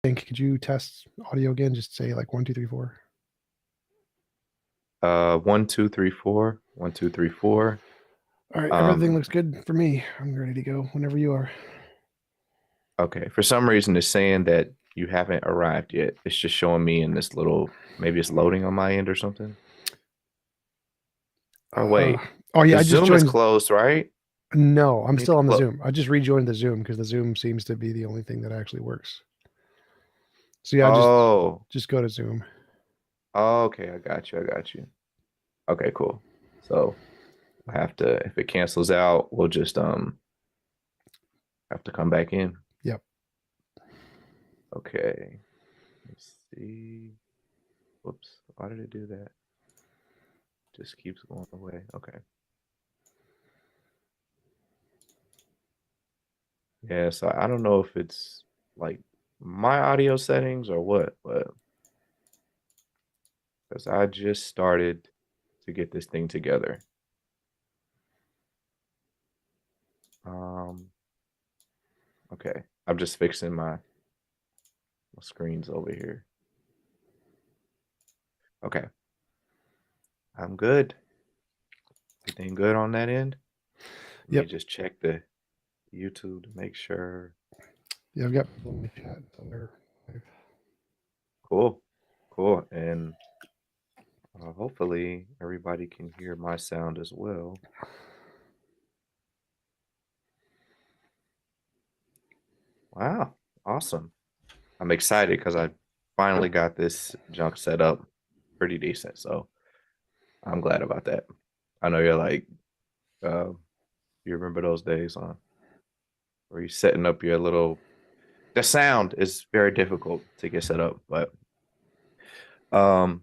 think, could you test audio again? Just say like 1, 2, 3, 4. 1, 2, 3, 4. 1, 2, 3, 4. All right, everything looks good for me. I'm ready to go whenever you are. Okay. For some reason, it's saying that you haven't arrived yet. It's just showing me in this little, maybe it's loading on my end or something. Oh, wait. Oh yeah, The I just Zoom is joined. closed, right? No, I'm You need still to on the close. Zoom. I just rejoined the Zoom because the Zoom seems to be the only thing that actually works. So yeah, Oh, just go to Zoom. okay. I got you. I got you. Okay, cool. So I have to, if it cancels out, we'll just have to come back in. Yep. Okay. Let's see. Whoops. Why did it do that? Just keeps going away. Okay. Yeah, so I don't know if it's like my audio settings or what, but because I just started to get this thing together. Um, okay. I'm just fixing my screens over here. Okay. I'm good. Everything good on that end? Let me Yep. just check the YouTube to make sure. Yeah, I've got people in the chat. So they're Cool. Cool. And hopefully everybody can hear my sound as well. Wow. Awesome. I'm excited because I finally got this junk set up pretty decent. So I'm glad about that. I know you're like, uh, you remember those days, huh? Where you're setting up your little, the sound is very difficult to get set up, but um,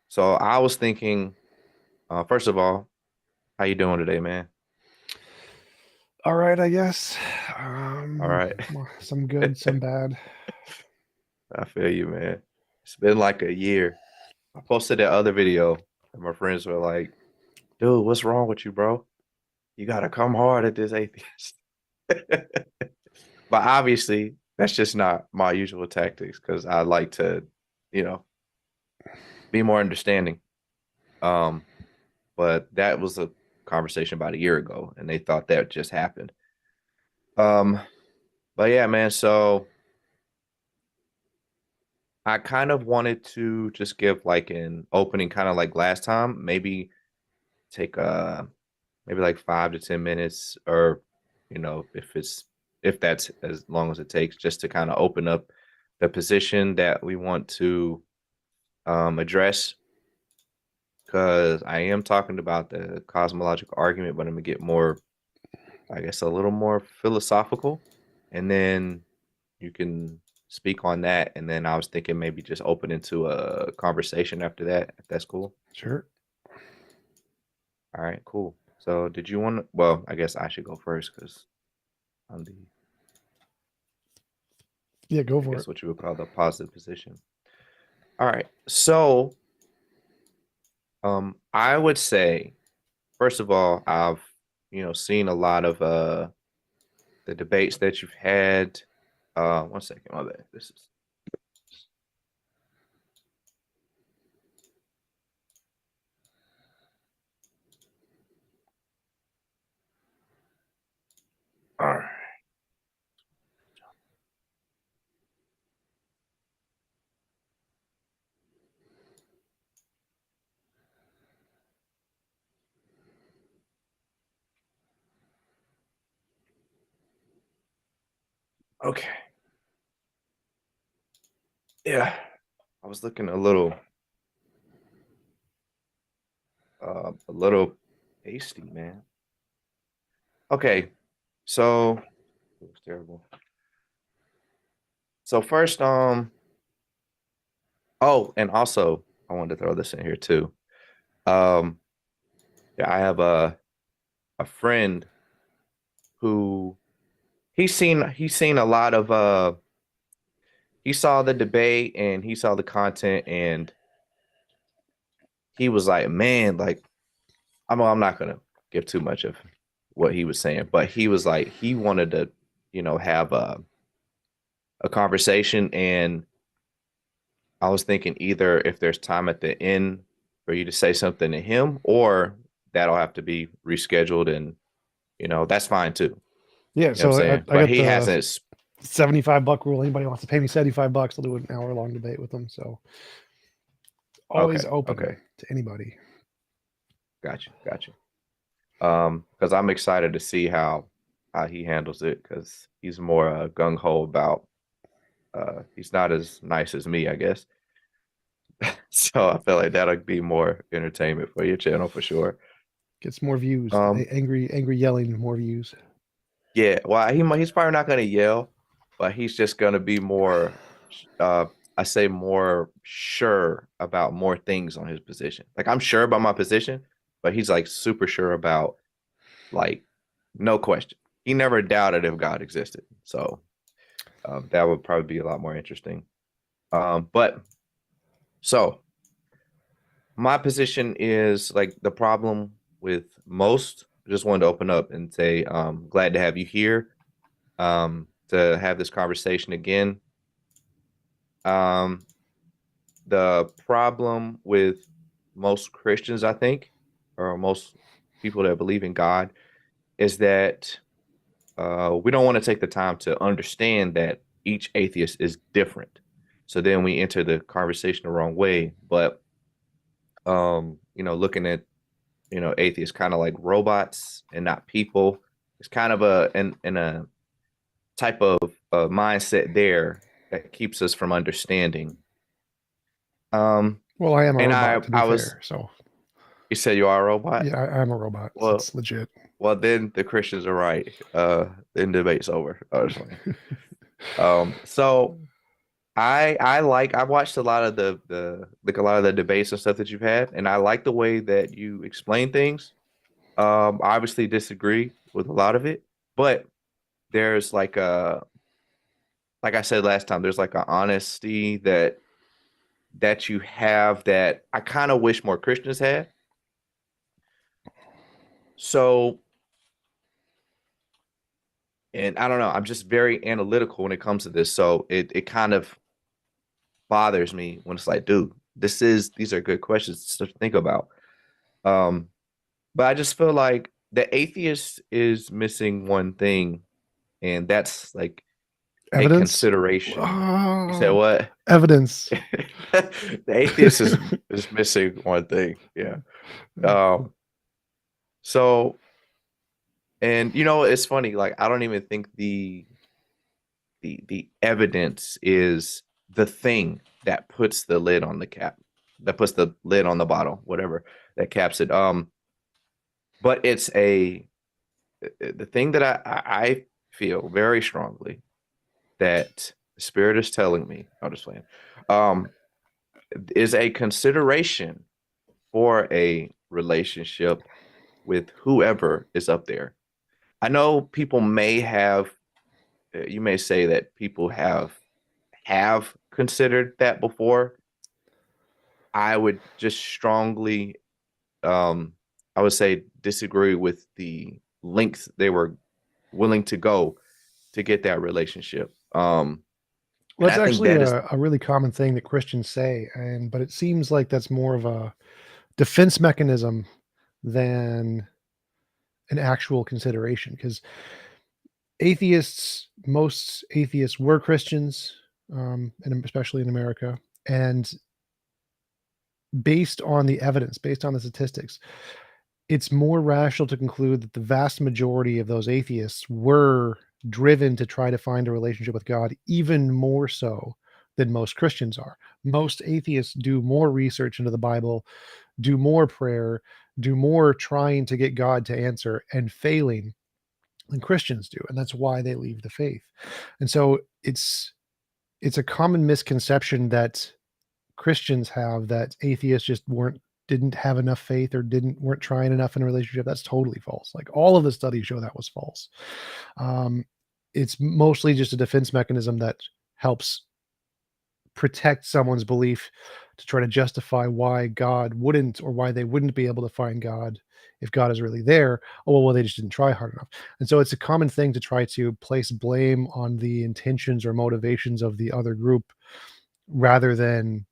so I was thinking, first of all, how you doing today, man? all right, I guess. All right. Some good, some bad. I feel you, man. It's been like a year. I posted that other video, and my friends were like, dude, what's wrong with you, bro? You gotta come hard at this atheist. But obviously, that's just not my usual tactics because I like to, you know, be more understanding. Um, but that was a conversation about a year ago, and they thought that just happened. Um, but yeah, man. So I kind of wanted to just give like an opening, kind of like last time. Maybe take maybe like 5 to 10 minutes, or if that's as long as it takes, just to kind of open up the position that we want to address. Because I am talking about the cosmological argument, but I'm gonna get more, I guess, a little more philosophical, and then you can speak on that. And then I was thinking maybe just open into a conversation after that, if that's cool. Sure. All right, cool. So did you want to, well, I guess I should go first because I'm the, Yeah, go I for guess it. what you would call the positive position. All right. So I would say, first of all, I've, seen a lot of the debates that you've had. 1 second, my bad. This is all right. Okay. Yeah. I was looking a little hasty, man. Okay. So it was terrible. So first, oh, and also I wanted to throw this in here too. Um, yeah, I have a friend who he's seen a lot of he saw the debate and he saw the content, and he was like, man, like I'm not gonna give too much of what he was saying, but he was like he wanted to, have a conversation, and I was thinking either if there's time at the end for you to say something to him, or that'll have to be rescheduled, and that's fine too. Yeah, You know what I'm so saying? I But got he the hasn't. $75 rule. Anybody wants to pay me $75, I'll do an hour-long debate with them. So always Okay, open okay, to anybody. gotcha, gotcha. Because I'm excited to see how he handles it, because he's more gung ho about. He's not as nice as me, I guess. So I feel like that'll be more entertainment for your channel for sure. Gets more views. Um, Angry yelling, more views. yeah, well, he's probably not gonna yell, but he's just gonna be more, uh, I say more sure about more things on his position. Like I'm sure about my position, but he's like super sure about, like, no question. He never doubted if God existed. So that would probably be a lot more interesting. But so my position is like the problem with most. I just wanted to open up and say, glad to have you here, to have this conversation again. Um, the problem with most Christians, I think, or most people that believe in God, is that we don't want to take the time to understand that each atheist is different. So then we enter the conversation the wrong way. But looking at atheists kind of like robots and not people. It's kind of a type of mindset there that keeps us from understanding. Well, I am a And robot, to be I was fair. So you said you are a robot. yeah, I'm a robot. Well, It's legit. then the Christians are right. Then debate's over. Honestly. So I've watched a lot of the like a lot of the debates and stuff that you've had, and I like the way that you explain things. I obviously disagree with a lot of it, but there's like I said last time, there's like an honesty that you have that I kind of wish more Christians had. So, and I don't know, I'm just very analytical when it comes to this. So it kind of bothers me when it's like, dude, these are good questions to think about. Um, but I just feel like the atheist is missing one thing, and that's like a Evidence. consideration. You said what? Evidence. The atheist is missing one thing. Yeah. Um, so, and it's funny, like I don't even think the evidence is the thing that puts the lid on the cap, that puts the lid on the bottle, whatever that caps it. But it's the thing that I feel very strongly that the spirit is telling me, I'll just playing, is a consideration for a relationship with whoever is up there. I know people may have, you may say that people have considered that before. I would just strongly, I would say, disagree with the lengths they were willing to go to get that relationship. Well, And that's I think actually that is, a really common thing that Christians say, but it seems like that's more of a defense mechanism than an actual consideration, because most atheists were Christians, and especially in America, and based on the evidence, based on the statistics, it's more rational to conclude that the vast majority of those atheists were driven to try to find a relationship with God, even more so than most Christians are. Most atheists do more research into the Bible, do more prayer, do more trying to get God to answer and failing than Christians do. And that's why they leave the faith. And so it's a common misconception that Christians have, that atheists just didn't have enough faith or weren't trying enough in a relationship. That's totally false. Like all of the studies show that was false. It's mostly just a defense mechanism that helps protect someone's belief to try to justify why God wouldn't, or why they wouldn't be able to find God if God is really there. Oh, well, they just didn't try hard enough. And so it's a common thing to try to place blame on the intentions or motivations of the other group rather than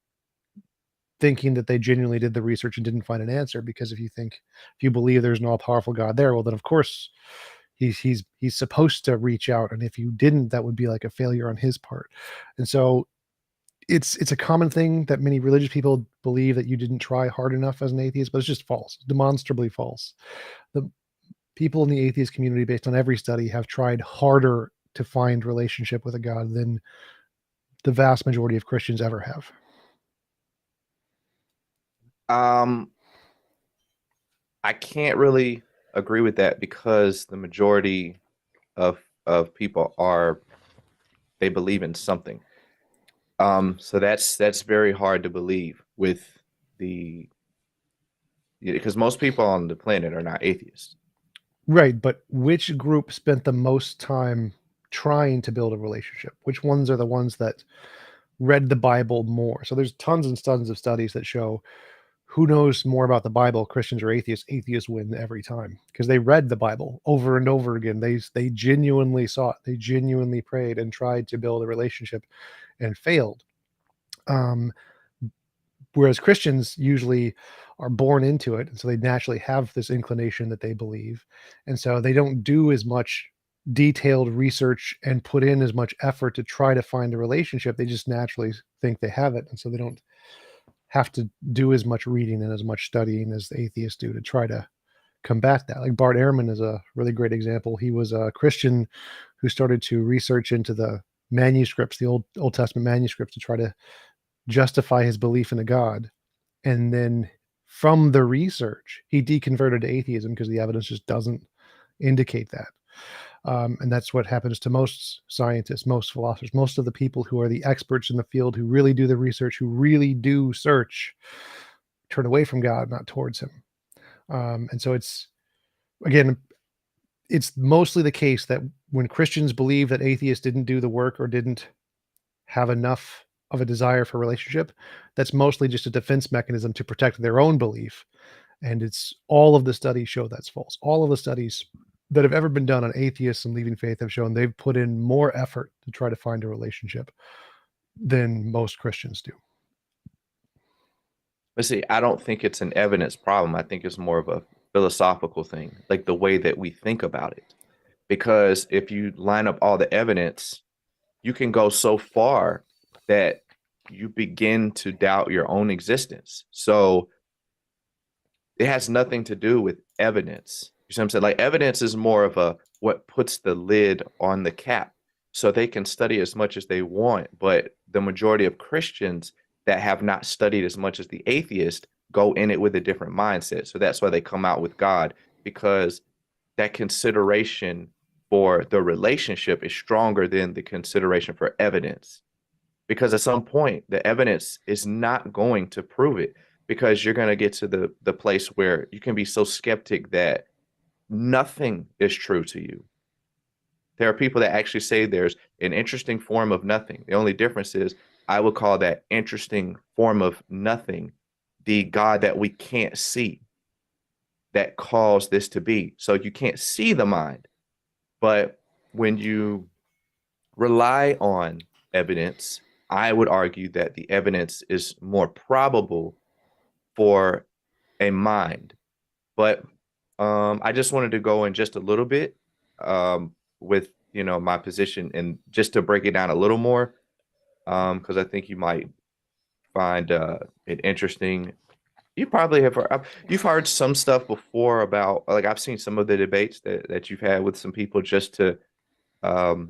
thinking that they genuinely did the research and didn't find an answer. Because if you believe there's an all-powerful God there, well, then of course he's supposed to reach out, and if you didn't, that would be like a failure on his part. And so it's a common thing that many religious people believe that you didn't try hard enough as an atheist, but it's just false, demonstrably false. The people in the atheist community, based on every study, have tried harder to find relationship with a God than the vast majority of Christians ever have. I can't really agree with that because the majority of people they believe in something. So that's very hard to believe with the because most people on the planet are not atheists. Right, but which group spent the most time trying to build a relationship? Which ones are the ones that read the Bible more? So there's tons and tons of studies that show who knows more about the Bible, Christians or atheists. Atheists win every time because they read the Bible over and over again. They genuinely saw it. They genuinely prayed and tried to build a relationship and failed. Um, Whereas Christians usually are born into it, and so they naturally have this inclination that they believe, and so they don't do as much detailed research and put in as much effort to try to find a relationship. They just naturally think they have it, and so they don't have to do as much reading and as much studying as the atheists do to try to combat that. Like Bart Ehrman is a really great example. He was a Christian who started to research into the manuscripts, the Old Testament manuscripts, to try to justify his belief in a God. And then from the research, he deconverted to atheism because the evidence just doesn't indicate that. And that's what happens to most scientists, most philosophers, most of the people who are the experts in the field, who really do the research, who really do search, turn away from God, not towards him. And so again, it's mostly the case that when Christians believe that atheists didn't do the work or didn't have enough of a desire for relationship, that's mostly just a defense mechanism to protect their own belief. And it's all of the studies show that's false. All of the studies that have ever been done on atheists and leaving faith have shown they've put in more effort to try to find a relationship than most Christians do. But see, I don't think it's an evidence problem. I think it's more of a philosophical thing, like the way that we think about it. Because if you line up all the evidence, you can go so far that you begin to doubt your own existence. So it has nothing to do with evidence. You see what I'm saying? Like evidence is more of a what puts the lid on the cap. So they can study as much as they want, but the majority of Christians that have not studied as much as the atheist go in it with a different mindset. So that's why they come out with God, because that consideration for the relationship is stronger than the consideration for evidence. Because at some point, the evidence is not going to prove it, because you're going to get to the place where you can be so skeptic that nothing is true to you. There are people that actually say there's an interesting form of nothing. The only difference is I would call that interesting form of nothing the God that we can't see that caused this to be. So you can't see the mind. But when you rely on evidence, I would argue that the evidence is more probable for a mind. But I just wanted to go in just a little bit with my position, and just to break it down a little more, because I think you might find it interesting. You probably have you've heard some stuff before about, like, I've seen some of the debates that you've had with some people, just to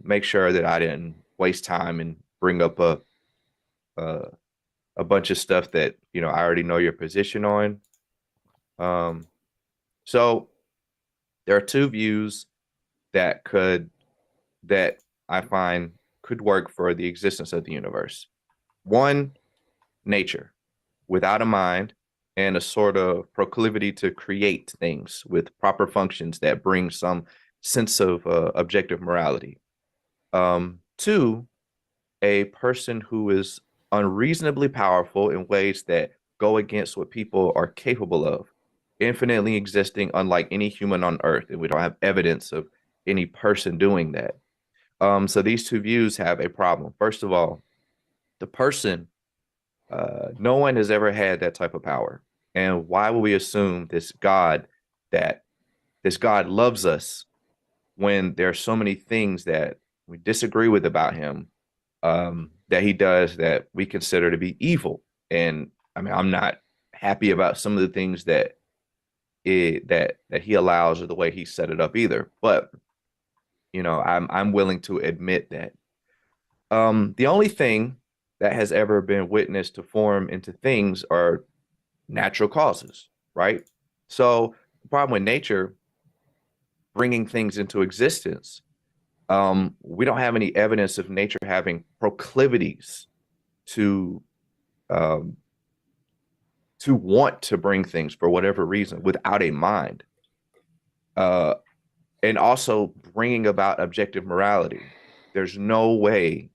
make sure that I didn't waste time and bring up a, a bunch of stuff that I already know your position on. So there are two views that that I find could work for the existence of the universe. One, nature, without a mind and a sort of proclivity to create things with proper functions that bring some sense of objective morality. Two, a person who is unreasonably powerful in ways that go against what people are capable of, infinitely existing unlike any human on earth, and we don't have evidence of any person doing that. So these two views have a problem. First of all, the person, no one has ever had that type of power. And why would we assume that this God loves us when there are so many things that we disagree with about him, that he does that we consider to be evil? And I mean, I'm not happy about some of the things that he allows or the way he set it up either. But I'm willing to admit that. The only thing that has ever been witnessed to form into things are natural causes, right? So the problem with nature bringing things into existence, we don't have any evidence of nature having proclivities to um, to want to bring things for whatever reason without a mind, uh, and also bringing about objective morality. There's no way,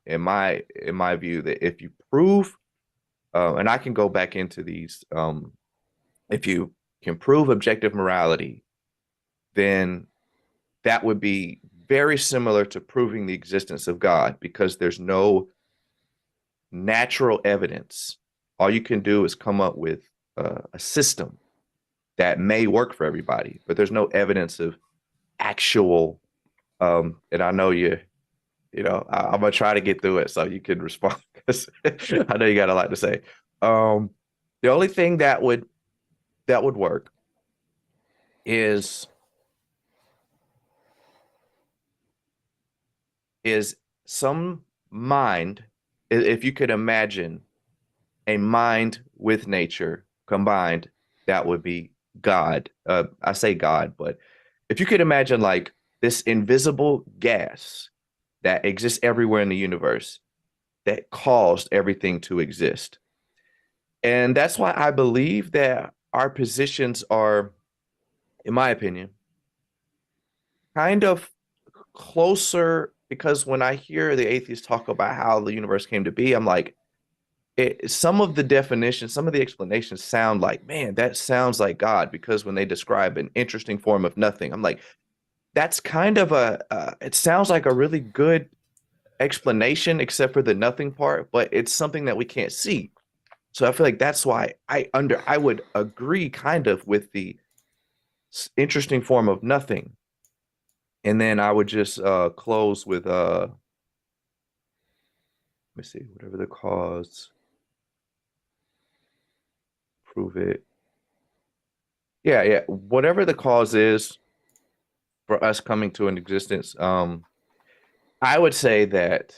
in my view, that if you prove, and I can go back into these, if you can prove objective morality, then that would be very similar to proving the existence of God, because there's no natural evidence. All you can do is come up with a system that may work for everybody, but there's no evidence of actual. And I know I'm gonna try to get through it so you can respond, because I know you got a lot to say. The only thing that would work is some mind. If you could imagine a mind with nature combined, that would be God. I say God, but if you could imagine like this invisible gas that exists everywhere in the universe that caused everything to exist. And that's why I believe that our positions are, in my opinion, kind of closer, because when I hear the atheists talk about how the universe came to be, I'm like, some of the definitions, some of the explanations sound like, man, that sounds like God, because when they describe an interesting form of nothing, I'm like, that's kind of it sounds like a really good explanation, except for the nothing part, but it's something that we can't see. So I feel like that's why I would agree kind of with the interesting form of nothing. And then I would just close with let me see, whatever the cause, prove it. Yeah, yeah. Whatever the cause is for us coming to an existence, I would say that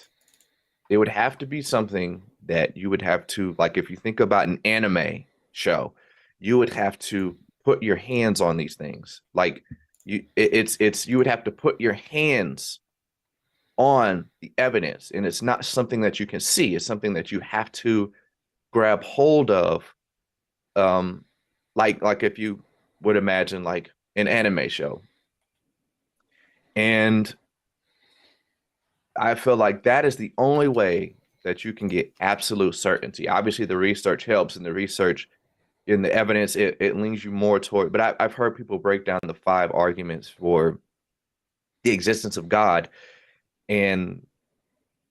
it would have to be something that you would have to, like, if you think about an anime show, you would have to put your hands on these things. Like it's you would have to put your hands on the evidence, and it's not something that you can see. It's something that you have to grab hold of. Um, like if you would imagine like an anime show, and I feel like that is the only way that you can get absolute certainty. Obviously, the research helps, and the research in the evidence, it leans you more toward. But I've heard people break down the 5 arguments for the existence of God, and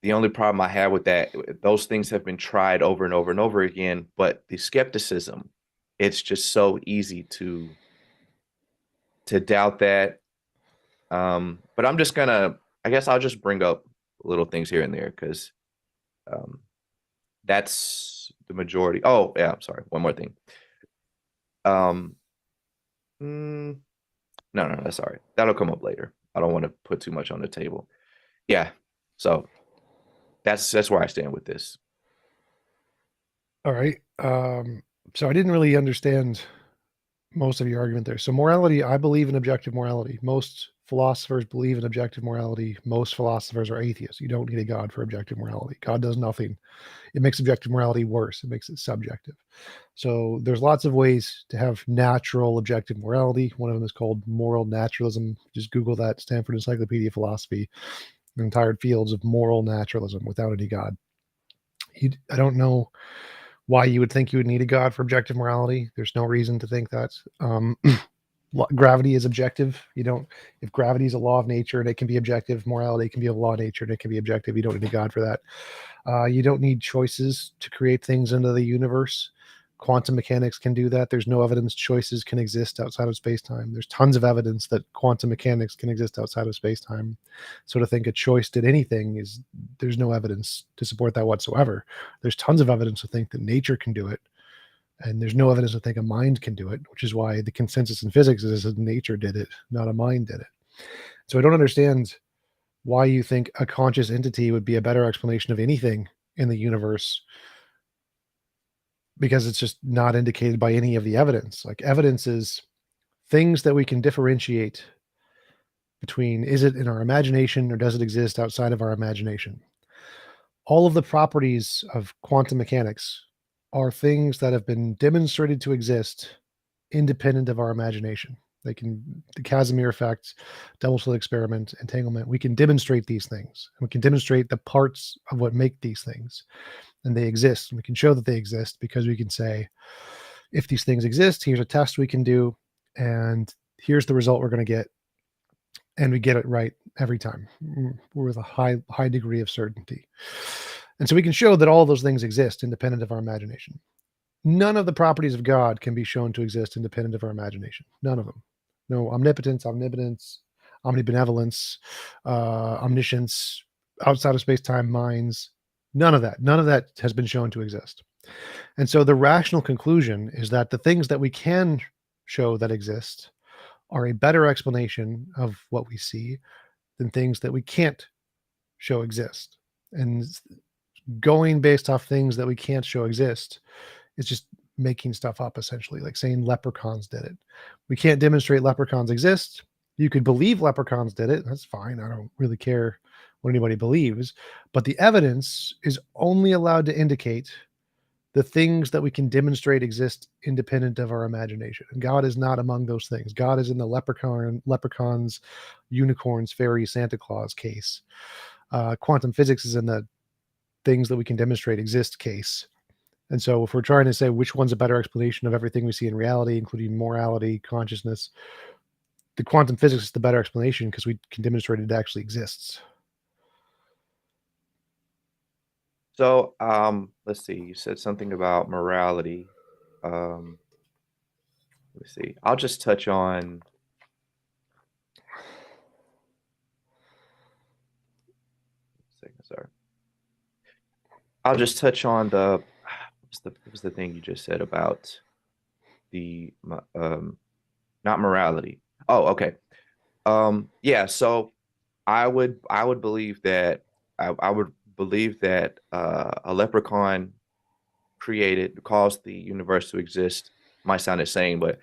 the only problem I have with that, those things have been tried over and over and over again. But the skepticism, it's just so easy to doubt that. But I guess I'll just bring up little things here and there, because um, that's the majority. Oh, yeah, I'm sorry. One more thing. Um, mm, no, that's all right. That'll come up later. I don't want to put too much on the table. Yeah. So that's where I stand with this. All right. So I didn't really understand most of your argument there. So morality, I believe in objective morality. Most philosophers believe in objective morality. Most philosophers are atheists. You don't need a God for objective morality. God does nothing. It makes objective morality worse. It makes it subjective. So there's lots of ways to have natural objective morality. One of them is called moral naturalism. Just Google that, Stanford Encyclopedia of Philosophy. Entire fields of moral naturalism without any God. I don't know why you would think you would need a God for objective morality. There's no reason to think that. Gravity is objective. You don't, if gravity is a law of nature and it can be objective, morality can be a law of nature and it can be objective. You don't need a God for that. You don't need choices to create things into the universe. Quantum mechanics can do that. There's no evidence choices can exist outside of space-time. There's tons of evidence that quantum mechanics can exist outside of space-time. So to think a choice did anything is, there's no evidence to support that whatsoever. There's tons of evidence to think that nature can do it. And there's no evidence to think a mind can do it, which is why the consensus in physics is that nature did it, not a mind did it. So I don't understand why you think a conscious entity would be a better explanation of anything in the universe, because it's just not indicated by any of the evidence. Like, evidence is things that we can differentiate between, is it in our imagination or does it exist outside of our imagination? All of the properties of quantum mechanics are things that have been demonstrated to exist independent of our imagination. They can, the Casimir effect, double slit experiment, entanglement, we can demonstrate these things. We can demonstrate the parts of what make these things, and they exist. And we can show that they exist because we can say, if these things exist, here's a test we can do, and here's the result we're going to get. And we get it right every time with a high degree of certainty. And so we can show that all those things exist independent of our imagination. None of the properties of God can be shown to exist independent of our imagination. None of them. No omnipotence, omnibenevolence, omniscience, outside of space-time minds. None of that. None of that has been shown to exist. And so the rational conclusion is that the things that we can show that exist are a better explanation of what we see than things that we can't show exist. And going based off things that we can't show exist is just making stuff up, essentially, like saying leprechauns did it. We can't demonstrate leprechauns exist. You could believe leprechauns did it. That's fine. I don't really care what anybody believes. But the evidence is only allowed to indicate the things that we can demonstrate exist independent of our imagination. And God is not among those things. God is in the leprechauns, unicorns, fairies, Santa Claus case. Quantum physics is in the things that we can demonstrate exist case. And so if we're trying to say which one's a better explanation of everything we see in reality, including morality, consciousness, the quantum physics is the better explanation because we can demonstrate it actually exists. So, let's see. You said something about morality. Let me see. I'll just touch on. Second, sorry. I'll just touch on the. What was the thing you just said about the not morality? Oh, okay. Yeah. So I would believe that I would believe that a leprechaun caused the universe to exist. Might sound insane, but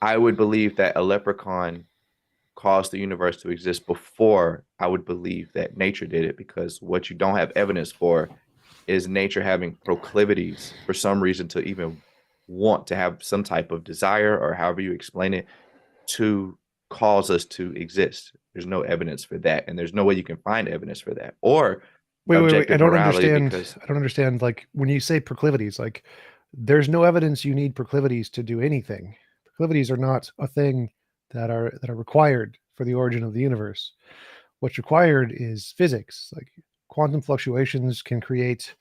I would believe that a leprechaun caused the universe to exist before I would believe that nature did it, because what you don't have evidence for is nature having proclivities for some reason to even want to have some type of desire, or however you explain it, to cause us to exist. There's no evidence for that, and there's no way you can find evidence for that. Or Wait. I objective don't morality, understand. because I don't understand. Like, when you say proclivities, like, there's no evidence you need proclivities to do anything. Proclivities are not a thing that are required for the origin of the universe. What's required is physics. Like, quantum fluctuations can create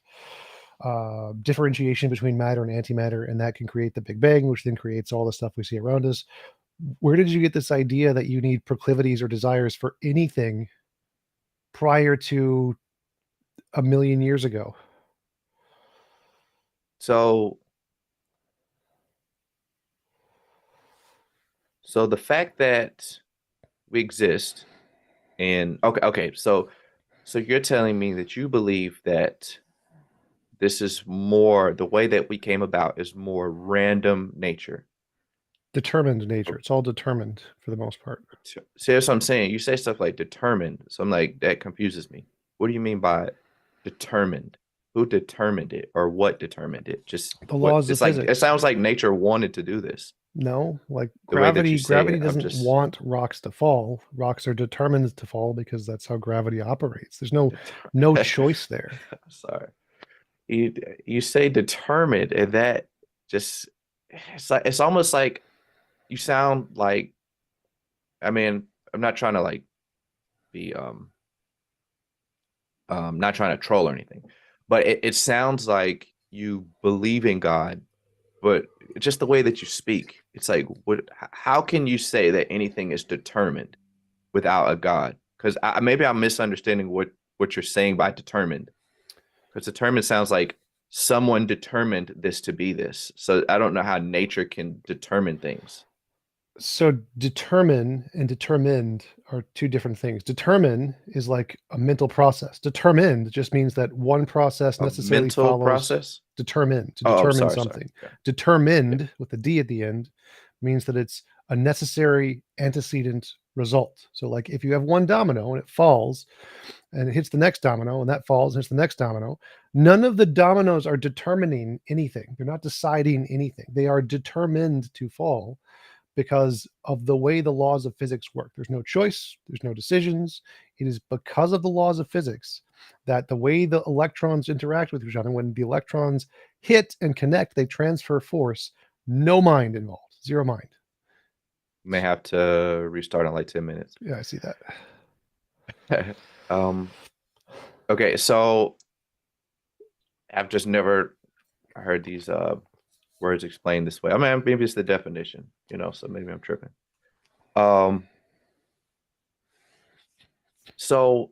differentiation between matter and antimatter, and that can create the Big Bang, which then creates all the stuff we see around us. Where did you get this idea that you need proclivities or desires for anything prior to a million years ago? so the fact that we exist, and okay, so you're telling me that you believe that this is more, the way that we came about is more random nature. Determined nature. It's all determined for the most part. See, that's what I'm saying. You say stuff like determined, so I'm like, that confuses me. What do you mean by determined? Who determined it, or what determined it? Just The what? laws of It's like, it physics. sounds like nature wanted to do this. No, like The way that you say gravity it, I'm doesn't just want rocks to fall. Rocks are determined to fall because that's how gravity operates. There's no choice there. sorry. you say determined, and that just it's almost like you sound like, I mean, I'm not trying to like be not trying to troll or anything, but it sounds like you believe in God, but just the way that you speak, it's like, how can you say that anything is determined without a God? Because maybe I'm misunderstanding what you're saying by determined. Because determined sounds like someone determined this to be this. So I don't know how nature can determine things. So determine and determined are two different things. Determine is like a mental process. Determined just means that one process A necessarily mental follows process. determine, to Oh, determine sorry, sorry. something. Okay. Yeah. Determined with the D at the end means that it's a necessary antecedent result. So like if you have one domino and it falls and it hits the next domino and that falls and hits the next domino, none of the dominoes are determining anything. They're not deciding anything. They are determined to fall because of the way the laws of physics work. There's no choice, there's no decisions. It is because of the laws of physics that the way the electrons interact with each other, when the electrons hit and connect, they transfer force. No mind involved, zero mind. May have to restart in like 10 minutes. Yeah, I see that. um, okay, so I've just never heard these words explained this way. I mean, maybe it's the definition, so maybe I'm tripping. Um, so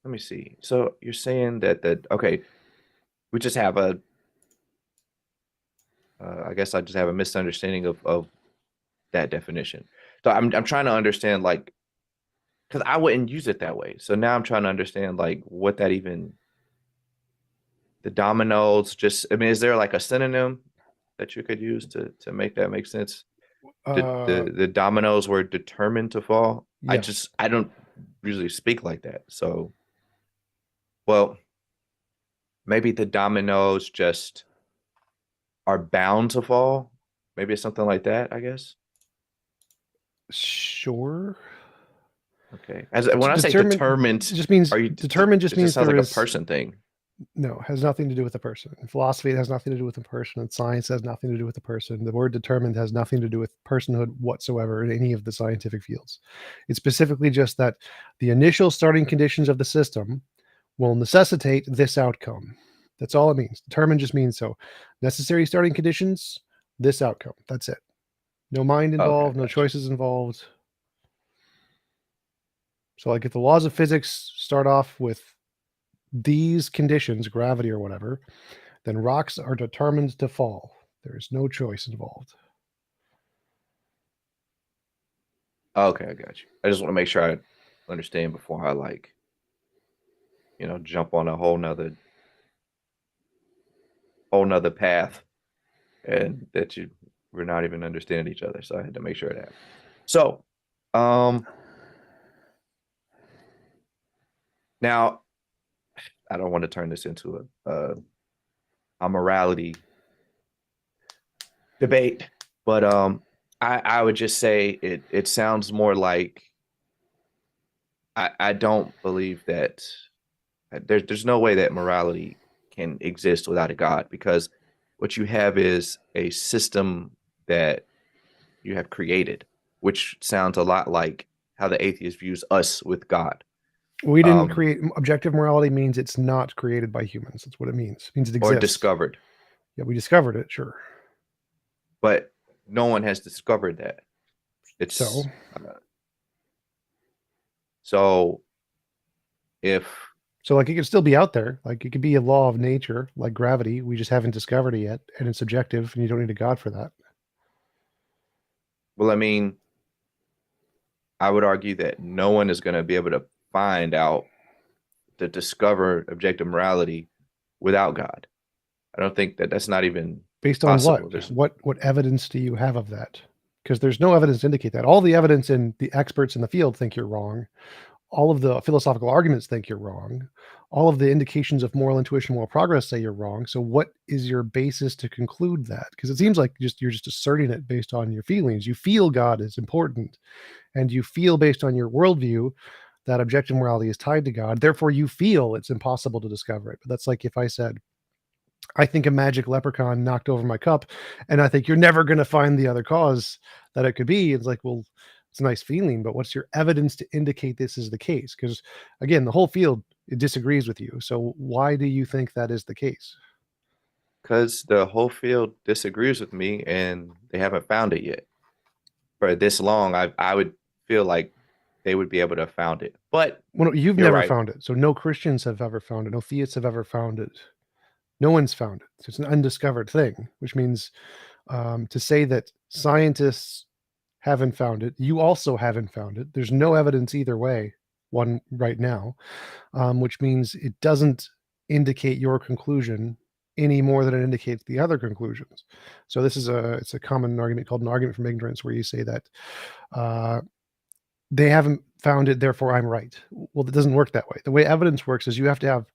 let me see. So you're saying that okay, we just have I guess I just have a misunderstanding of that definition. So I'm trying to understand, like, because I wouldn't use it that way. So now I'm trying to understand like what that even, the dominoes, just, I mean, is there like a synonym that you could use to make that make sense? The dominoes were determined to fall. Yeah. I don't usually speak like that. So, well, maybe the dominoes just are bound to fall. Maybe it's something like that, I guess. Sure. Okay. When I say determined, just means are you determined just it just means sounds there like a is person thing. no, has nothing to do with the person. In philosophy, it has nothing to do with the person. In science, has nothing to do with the person. The word determined has nothing to do with personhood whatsoever in any of the scientific fields. It's specifically just that the initial starting conditions of the system will necessitate this outcome. That's all it means. Determined just means so. Necessary starting conditions, this outcome. That's it. No mind Okay, involved, no gotcha. choices involved. So, like, if the laws of physics start off with these conditions, gravity or whatever, then rocks are determined to fall. There is no choice involved. Okay, I got you. I just want to make sure I understand before I like, jump on a whole nother path, and that we're not even understanding each other. So I had to make sure of that. So, now I don't want to turn this into a morality debate, but I would just say it sounds more like, I don't believe that there's no way that morality can exist without a God, because what you have is a system that you have created, which sounds a lot like how the atheist views us with God. We didn't um, create objective morality means it's not created by humans. That's what it means. It means it or exists. discovered, Yeah, we discovered it, sure. but no one has discovered that. So It's so if like it could still be out there. Like it could be a law of nature, like gravity. We just haven't discovered it yet, and it's subjective, and you don't need a God for that. well, I mean, I would argue that no one is going to be able to find out, to discover objective morality without God. I don't think that's not even Based on what? possible. There's What evidence do you have of that? Because there's no evidence to indicate that. All the evidence in the experts in the field think you're wrong. All of the philosophical arguments think you're wrong. All of the indications of moral intuition, moral progress say you're wrong. So what is your basis to conclude that? Because it seems like you're just asserting it based on your feelings. You feel God is important, and you feel based on your worldview that objective morality is tied to God. Therefore, you feel it's impossible to discover it. But that's like if I said, I think a magic leprechaun knocked over my cup, and I think you're never going to find the other cause that it could be. It's like, well, it's a nice feeling, but what's your evidence to indicate this is the case? Because again, the whole field, it disagrees with you. So why do you think that is the case? Because the whole field disagrees with me and they haven't found it yet. For this long, I would feel like they would be able to have found it. But Well, you've you're never right. found it. So no Christians have ever found it. No theists have ever found it. No one's found it. So it's an undiscovered thing, which means to say that scientists haven't found it, you also haven't found it. There's no evidence either way, one right now, which means it doesn't indicate your conclusion any more than it indicates the other conclusions. So this is it's a common argument called an argument from ignorance, where you say that they haven't found it, therefore I'm right. Well, it doesn't work that way. The way evidence works is you have to have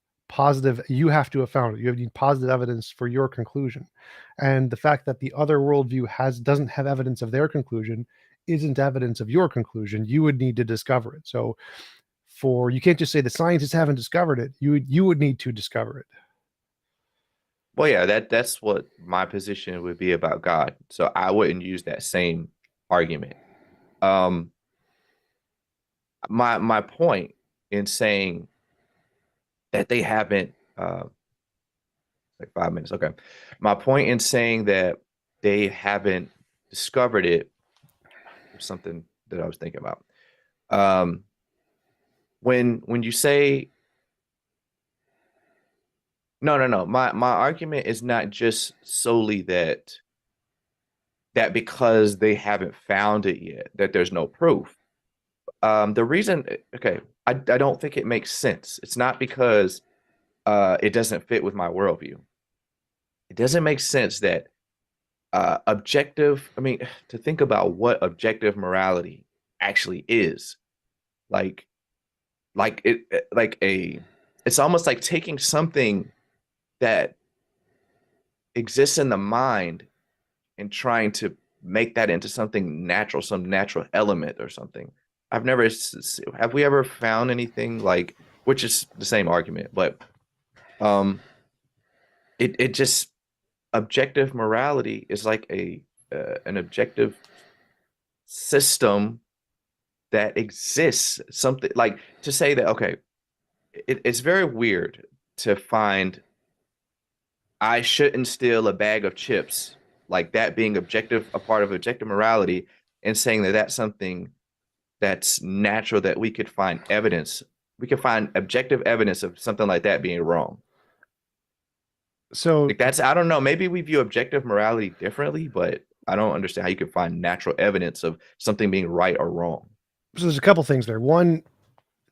you have to have found it. You need positive evidence for your conclusion. And the fact that the other worldview doesn't have evidence of their conclusion isn't evidence of your conclusion. You would need to discover it. So you can't just say the scientists haven't discovered it. You would need to discover it. Well, yeah, that's what my position would be about God. So I wouldn't use that same argument. My point in saying that they haven't like 5 minutes. Okay. My point in saying that they haven't discovered it was something that I was thinking about. When you say no. My argument is not just solely that because they haven't found it yet, that there's no proof. The reason, okay, I don't think it makes sense. It's not because it doesn't fit with my worldview. It doesn't make sense that to think about what objective morality actually is, it's almost like taking something that exists in the mind and trying to make that into something natural, some natural element or something. Have we ever found anything which is the same argument, but it just, objective morality is like an objective system that exists. Something like to say that, okay, it's very weird to find I shouldn't steal a bag of chips, like that being a part of objective morality, and saying that that's something that's natural, that we could find objective evidence of something like that being wrong. So I don't know, maybe we view objective morality differently, but I don't understand how you could find natural evidence of something being right or wrong. So there's a couple things there. One,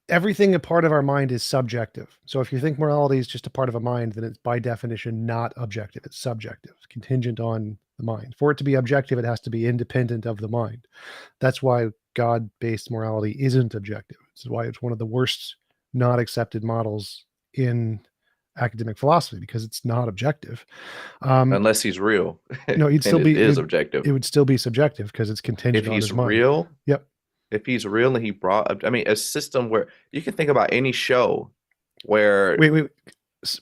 everything a part of our mind is subjective. So if you think morality is just a part of a mind, then it's by definition not objective. It's subjective, contingent on the mind. For it to be objective, it has to be independent of the mind. That's why God-based morality isn't objective. It's why it's one of the worst not accepted models in academic philosophy, because it's not objective. Unless he's real. No, it is objective. It would still be subjective because it's contingent on his mind. If he's real, yep. If he's real and he brought, a system where you can think about any show where. Wait.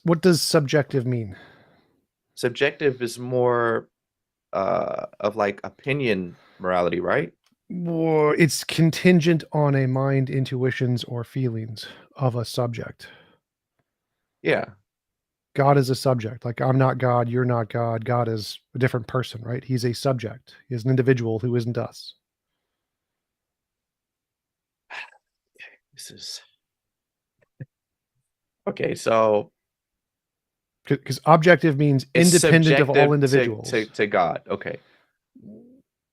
What does subjective mean? Subjective is more of like opinion morality, right? Well, it's contingent on a mind, intuitions, or feelings of a subject. Yeah. God is a subject. Like, I'm not God, you're not God. God is a different person, right? He's a subject. He's an individual who isn't us. This is okay. So, because objective means independent of all individuals. To God. Okay.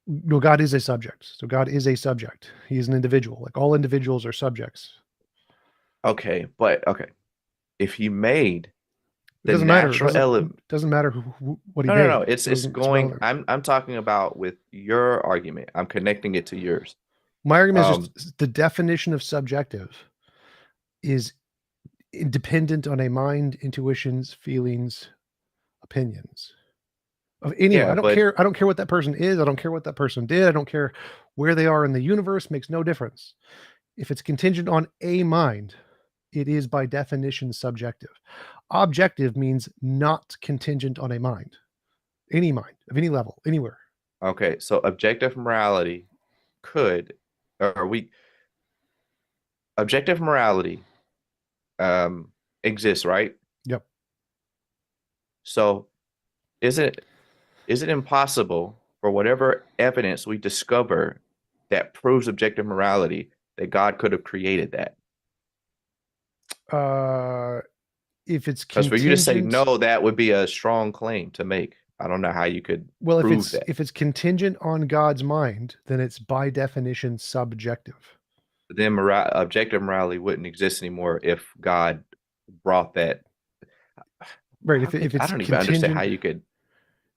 No, God is a subject. So God is a subject. He is an individual. Like, all individuals are subjects. Okay, but okay. If he made the natural element, doesn't matter what he made. No. It's going. I'm talking about with your argument. I'm connecting it to yours. My argument is just the definition of subjective is independent on a mind, intuitions, feelings, opinions of anyone. I don't care. I don't care what that person is. I don't care what that person did. I don't care where they are in the universe. Makes no difference. If it's contingent on a mind, it is by definition subjective. Objective means not contingent on a mind, any mind of any level, anywhere. Okay, so objective morality could, or we, objective morality exists, right? Yep. So is it impossible for whatever evidence we discover that proves objective morality that God could have created that? If it's Because for you to say contingent, no, that would be a strong claim to make. I don't know how you could well, prove that. if it's contingent on God's mind, then it's by definition subjective. But then objective morality wouldn't exist anymore if God brought that. Right. If I it's don't even understand how you could.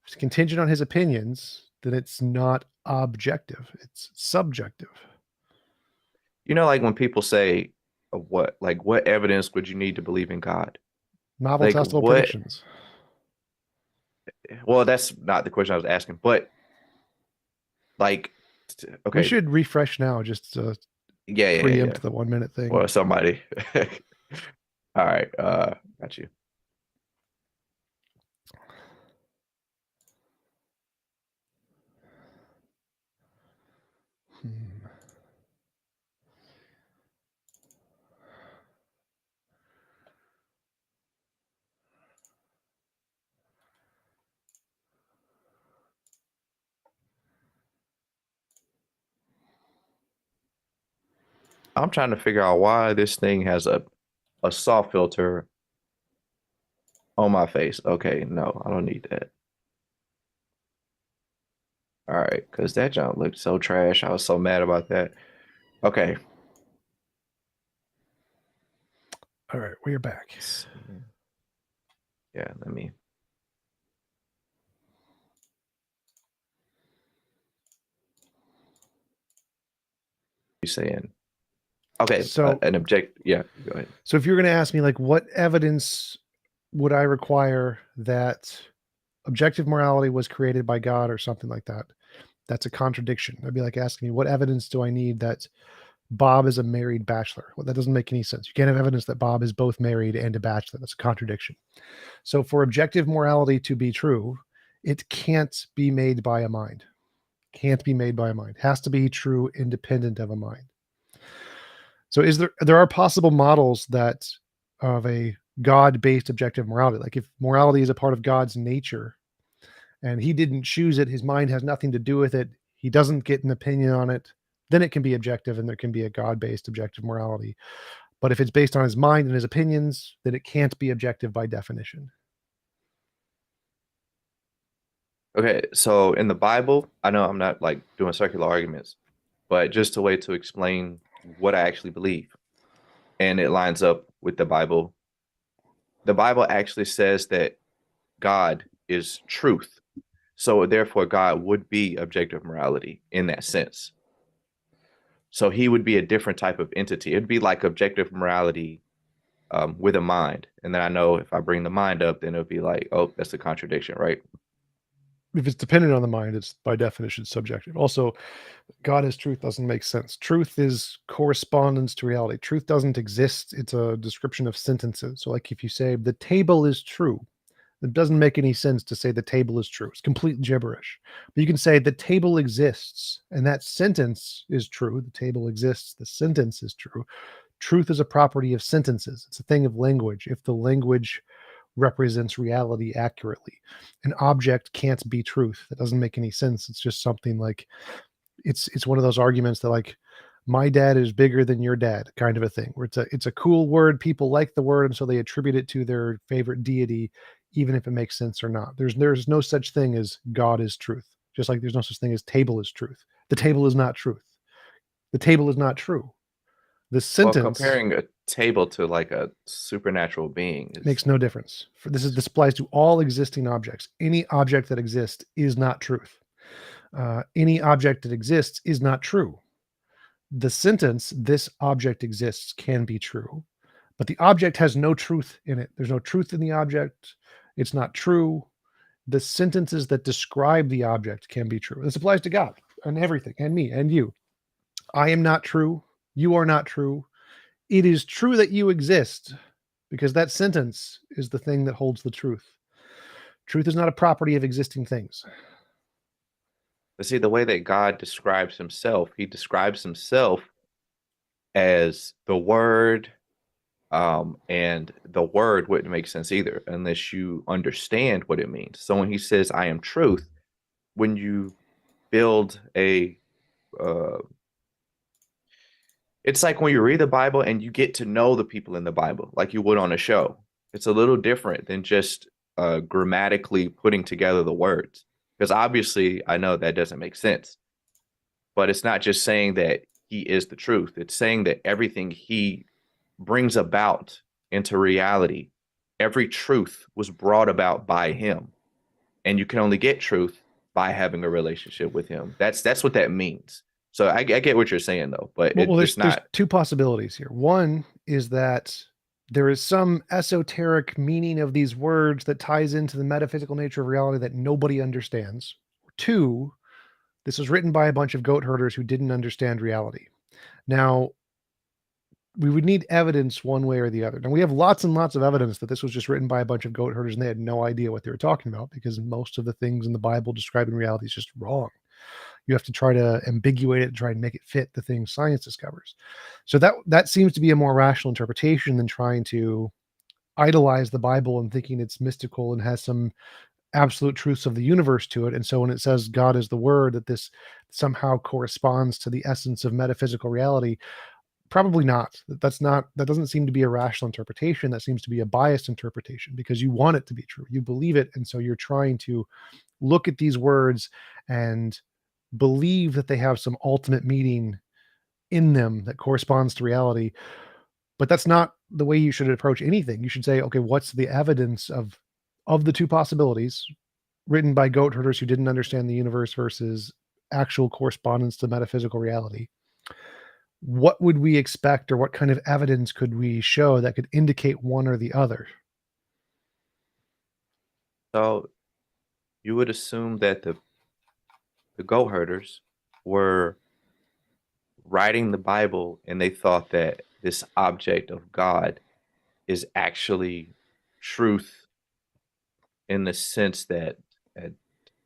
if it's contingent on his opinions, then it's not objective. It's subjective. You know, like when people say, what evidence would you need to believe in God? Novel Like testable what? predictions. Well, that's not the question I was asking, but like, We okay, should refresh now just to yeah. preempt the 1 minute thing. Well, somebody. All right, got you. I'm trying to figure out why this thing has a soft filter on my face. Okay, no, I don't need that. All right, because that junk looked so trash. I was so mad about that. Okay. All right, we're back. Yeah, let me. You saying? Okay, So an object. Yeah, go ahead. So if you're going to ask me, like, what evidence would I require that objective morality was created by God or something like that? That's a contradiction. That'd be like asking me, what evidence do I need that Bob is a married bachelor? Well, that doesn't make any sense. You can't have evidence that Bob is both married and a bachelor. That's a contradiction. So for objective morality to be true, it can't be made by a mind. Can't be made by a mind. Has to be true independent of a mind. So there are possible models that of a God-based objective morality. Like if morality is a part of God's nature and he didn't choose it, his mind has nothing to do with it, he doesn't get an opinion on it, then it can be objective and there can be a God-based objective morality. But if it's based on his mind and his opinions, then it can't be objective by definition. Okay, so in the Bible, I know I'm not like doing circular arguments, but just a way to explain what I actually believe. And it lines up with the Bible. The Bible actually says that God is truth. So therefore, God would be objective morality in that sense. So he would be a different type of entity. It'd be like objective morality with a mind. And then I know if I bring the mind up, then it'll be like, oh, that's a contradiction, right? If it's dependent on the mind, it's by definition subjective. Also, God as truth doesn't make sense. Truth is correspondence to reality. Truth doesn't exist. It's a description of sentences. So, like if you say the table is true, it doesn't make any sense to say the table is true. It's complete gibberish. But you can say the table exists, and that sentence is true. The table exists. The sentence is true. Truth is a property of sentences. It's a thing of language. If the language represents reality accurately, an object can't be truth. That doesn't make any sense. It's just something like it's one of those arguments that like my dad is bigger than your dad kind of a thing where it's a cool word, people like the word and so they attribute it to their favorite deity even if it makes sense or not. There's no such thing as God is truth, just like there's no such thing as table is truth. The table is not truth. The table is not true. The Well, sentence comparing a table to like a supernatural being is makes no difference. This applies to all existing objects. Any object that exists is not truth. Any object that exists is not true. The sentence, this object exists, can be true, but the object has no truth in it. There's no truth in the object. It's not true. The sentences that describe the object can be true. This applies to God and everything and me and you. I am not true. You are not true. It is true that you exist, because that sentence is the thing that holds the truth. Truth is not a property of existing things. But see, the way that God describes himself, he describes himself as the word, and the word wouldn't make sense either unless you understand what it means. So when he says, I am truth, when you build a uh, it's like when you read the Bible and you get to know the people in the Bible like you would on a show. It's a little different than just grammatically putting together the words. Because obviously, I know that doesn't make sense, but it's not just saying that he is the truth. It's saying that everything he brings about into reality, every truth was brought about by him. And you can only get truth by having a relationship with him. That's what that means. So I get what you're saying though, but Well, it's there's not. two possibilities here. One is that there is some esoteric meaning of these words that ties into the metaphysical nature of reality that nobody understands. Two, this was written by a bunch of goat herders who didn't understand reality. Now, we would need evidence one way or the other. Now, we have lots and lots of evidence that this was just written by a bunch of goat herders and they had no idea what they were talking about, because most of the things in the Bible describing reality is just wrong. You have to try to ambiguate it and try and make it fit the things science discovers. So that seems to be a more rational interpretation than trying to idolize the Bible and thinking it's mystical and has some absolute truths of the universe to it. And so when it says God is the word, that this somehow corresponds to the essence of metaphysical reality. Probably not. That doesn't seem to be a rational interpretation. That seems to be a biased interpretation, because you want it to be true. You believe it. And so you're trying to look at these words and believe that they have some ultimate meaning in them that corresponds to reality. But that's not the way you should approach anything. You should say, okay, what's the evidence of the two possibilities written by goat herders who didn't understand the universe versus actual correspondence to metaphysical reality? What would we expect, or what kind of evidence could we show that could indicate one or the other? So you would assume that the goat herders were writing the Bible and they thought that this object of God is actually truth in the sense that a,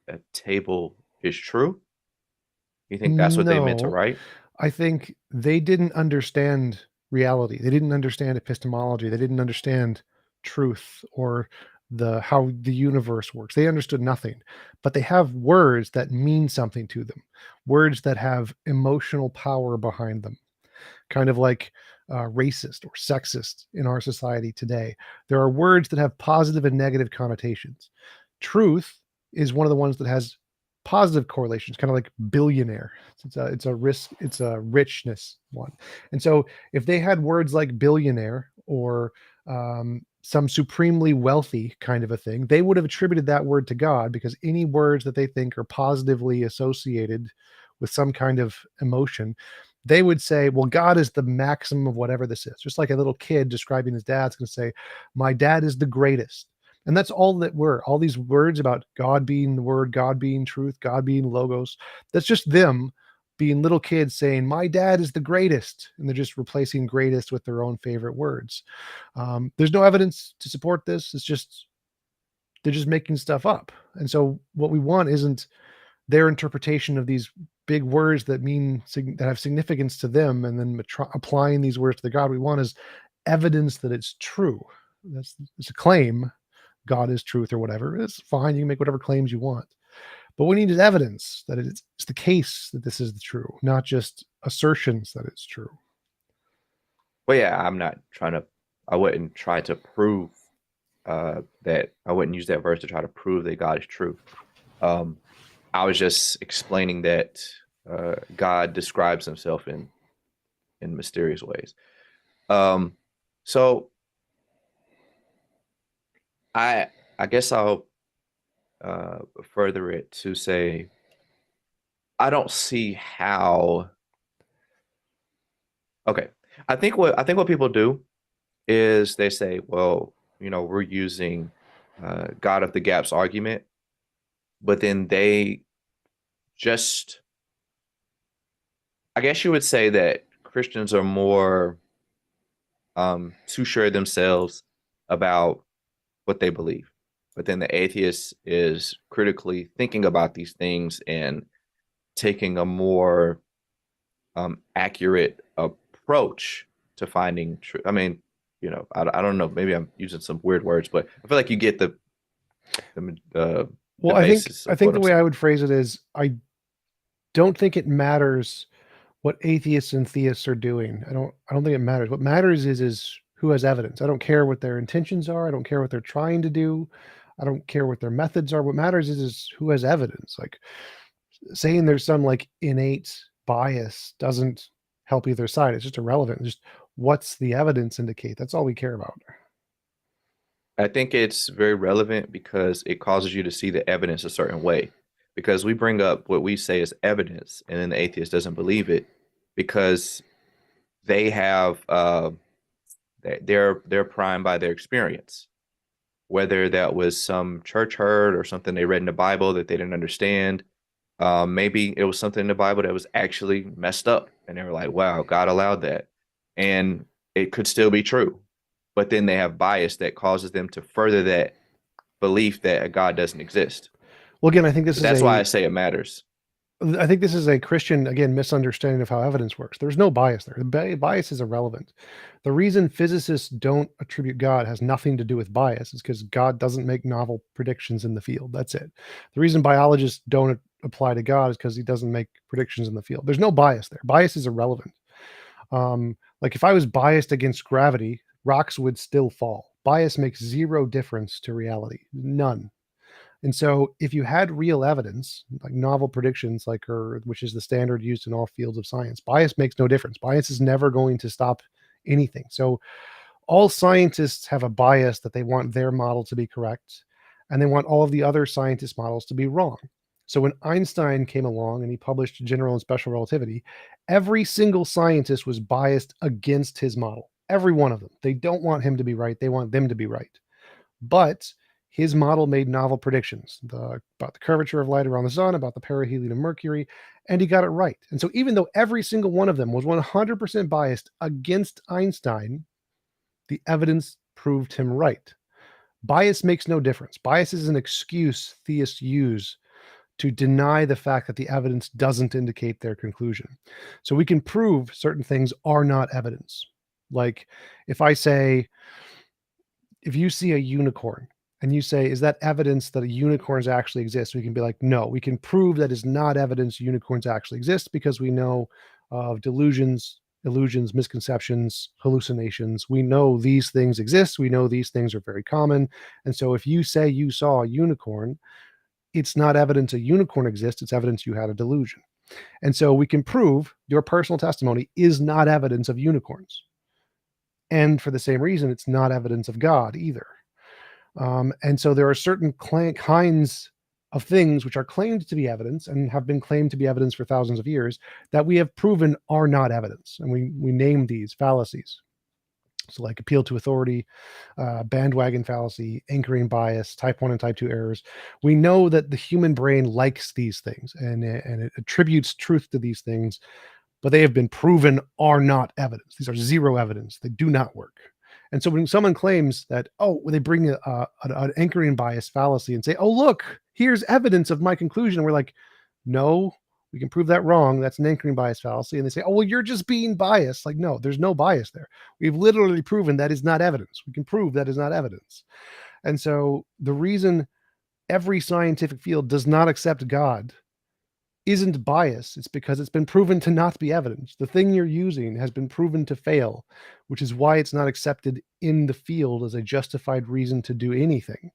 a table is true. You think that's what they meant to No, write? I think they didn't understand reality. They didn't understand epistemology. They didn't understand truth or the how the universe works. They understood nothing. But they have words that mean something to them. Words that have emotional power behind them. Kind of like racist or sexist in our society today. There are words that have positive and negative connotations. Truth is one of the ones that has positive correlations, kind of like billionaire. It's a richness one. And so if they had words like billionaire or some supremely wealthy kind of a thing, they would have attributed that word to God, because any words that they think are positively associated with some kind of emotion, they would say, well, God is the maximum of whatever this is. Just like a little kid describing his dad's going to say, my dad is the greatest. And that's all that were. All these words about God being the word, God being truth, God being logos. That's just them being little kids saying, my dad is the greatest. And they're just replacing greatest with their own favorite words. There's no evidence to support this. It's just, they're just making stuff up. And so what we want isn't their interpretation of these big words that that have significance to them, and then applying these words to the God. We want is evidence that it's true. It's a claim. God is truth or whatever. It's fine. You can make whatever claims you want. But we need is evidence that it's the case that this is the true, not just assertions that it's true. Well, yeah, I wouldn't try to prove that, I wouldn't use that verse to try to prove that God is true. Um, I was just explaining that God describes himself in mysterious ways. Um, so I I guess I'll further it to say I don't see how. Okay, I think what people do is they say, well, we're using God of the gaps argument, but then they just, I guess you would say that Christians are more too sure themselves about what they believe. But then the atheist is critically thinking about these things and taking a more accurate approach to finding truth. I mean, I don't know. Maybe I'm using some weird words, but I feel like you get the Well, basis I of think what the I'm way saying. I would phrase it is I don't think it matters what atheists and theists are doing. I don't think it matters. What matters is who has evidence. I don't care what their intentions are. I don't care what they're trying to do. I don't care what their methods are. What matters is who has evidence. Like saying there's some like innate bias doesn't help either side. It's just irrelevant. Just what's the evidence indicate? That's all we care about. I think it's very relevant because it causes you to see the evidence a certain way. Because we bring up what we say is evidence, and then the atheist doesn't believe it because they have they're primed by their experience, whether that was some church hurt or something they read in the Bible that they didn't understand. Maybe it was something in the Bible that was actually messed up, and they were like, "Wow, God allowed that," and it could still be true. But then they have bias that causes them to further that belief that a God doesn't exist. Well, again, So that's why I say it matters. I think this is a Christian, again, misunderstanding of how evidence works. There's no bias there. The bias is irrelevant. The reason physicists don't attribute God has nothing to do with bias. It's because God doesn't make novel predictions in the field. That's it. The reason biologists don't apply to God is because he doesn't make predictions in the field. There's no bias there. Bias is irrelevant. Like if I was biased against gravity, rocks would still fall. Bias makes zero difference to reality. None. And so if you had real evidence, like novel predictions, which is the standard used in all fields of science, bias makes no difference. Bias is never going to stop anything. So all scientists have a bias that they want their model to be correct, and they want all of the other scientists' models to be wrong. So when Einstein came along and he published general and special relativity, every single scientist was biased against his model. Every one of them. They don't want him to be right. They want them to be right. But his model made novel predictions about the curvature of light around the sun, about the perihelion of Mercury, and he got it right. And so even though every single one of them was 100% biased against Einstein, the evidence proved him right. Bias makes no difference. Bias is an excuse theists use to deny the fact that the evidence doesn't indicate their conclusion. So we can prove certain things are not evidence. Like if you see a unicorn and you say, is that evidence that unicorns actually exist? We can be like, no, we can prove that is not evidence unicorns actually exist because we know of delusions, illusions, misconceptions, hallucinations. We know these things exist. We know these things are very common. And so if you say you saw a unicorn, it's not evidence a unicorn exists. It's evidence you had a delusion. And so we can prove your personal testimony is not evidence of unicorns. And for the same reason, it's not evidence of God either. And so there are certain kinds of things which are claimed to be evidence and have been claimed to be evidence for thousands of years that we have proven are not evidence. And we name these fallacies. So like appeal to authority, bandwagon fallacy, anchoring bias, type 1 and type 2 errors. We know that the human brain likes these things and it attributes truth to these things, but they have been proven are not evidence. These are zero evidence. They do not work. And so when someone claims that, they bring an anchoring bias fallacy and say, oh, look, here's evidence of my conclusion. And we're like, no, we can prove that wrong. That's an anchoring bias fallacy. And they say, oh, well, you're just being biased. Like, no, there's no bias there. We've literally proven that is not evidence. We can prove that is not evidence. And so the reason every scientific field does not accept God isn't bias. It's because it's been proven to not be evidence. The thing you're using has been proven to fail, which is why it's not accepted in the field as a justified reason to do anything.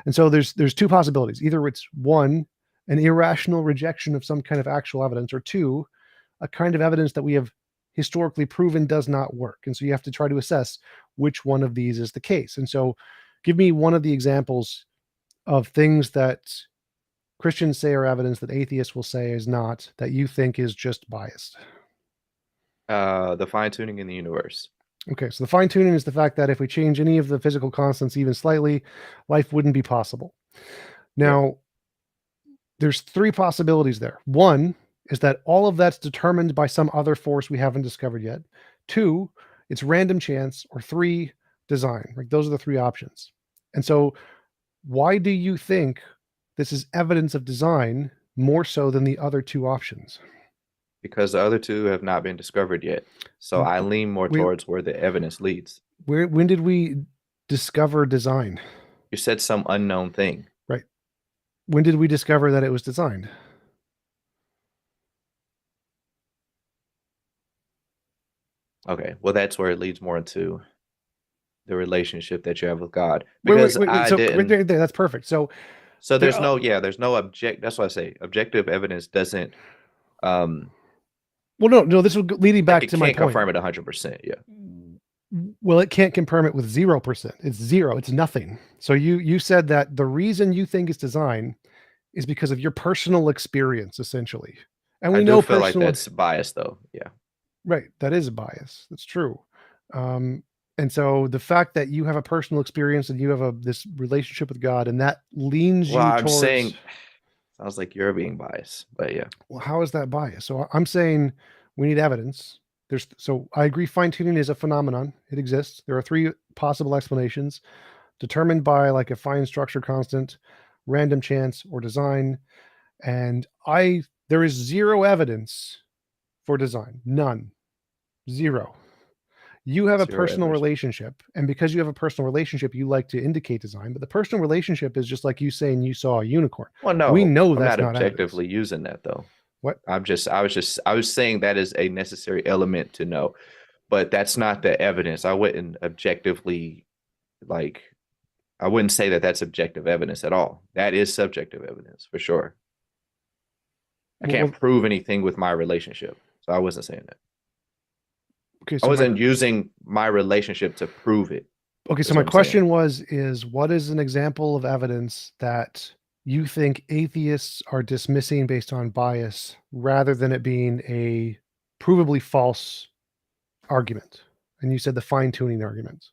And so there's two possibilities. Either it's one, an irrational rejection of some kind of actual evidence, or two, a kind of evidence that we have historically proven does not work. And so you have to try to assess which one of these is the case. And so give me one of the examples of things that Christians say are evidence that atheists will say is not, that you think is just biased. The fine tuning in the universe. Okay, so the fine tuning is the fact that if we change any of the physical constants even slightly, life wouldn't be possible. Now, there's three possibilities there. One, is that all of that's determined by some other force we haven't discovered yet. 2, it's random chance, or 3, design. Like, those are the 3 options. And so why do you think this is evidence of design more so than the other 2 options? Because the other 2 have not been discovered yet. So I lean more towards where the evidence leads. When did we discover design? You said some unknown thing. Right. When did we discover that it was designed? Okay, well, that's where it leads more into the relationship that you have with God. Because wait, I so didn't. right there, that's perfect. So there's no that's why I say objective evidence doesn't. Well, no, this will leading back to my point. It can't confirm it 100%. Yeah. Well, it can't confirm it with 0%. It's 0. It's nothing. So you said that the reason you think it's design is because of your personal experience, essentially. And we know feel like that's biased, though. Yeah. Right. That is a bias. That's true. And so the fact that you have a personal experience and you have this relationship with God, and that leans you towards. I'm saying, sounds like you're being biased, but yeah. Well, how is that bias? So I'm saying we need evidence. So I agree, fine-tuning is a phenomenon. It exists. There are 3 possible explanations, determined by like a fine structure constant, random chance, or design. And there is 0 evidence for design. None. 0. You have a personal relationship, and because you have a personal relationship, you like to indicate design, but the personal relationship is just like you saying you saw a unicorn. Well, no, we know I'm that's not objectively using that, though. What? I was saying that is a necessary element to know, but that's not the evidence. I wouldn't objectively, I wouldn't say that that's objective evidence at all. That is subjective evidence for sure. I can't prove anything with my relationship, so I wasn't saying that. Okay, so I wasn't using my relationship to prove it. Okay, so my question is what is an example of evidence that you think atheists are dismissing based on bias rather than it being a provably false argument? And you said the fine-tuning argument.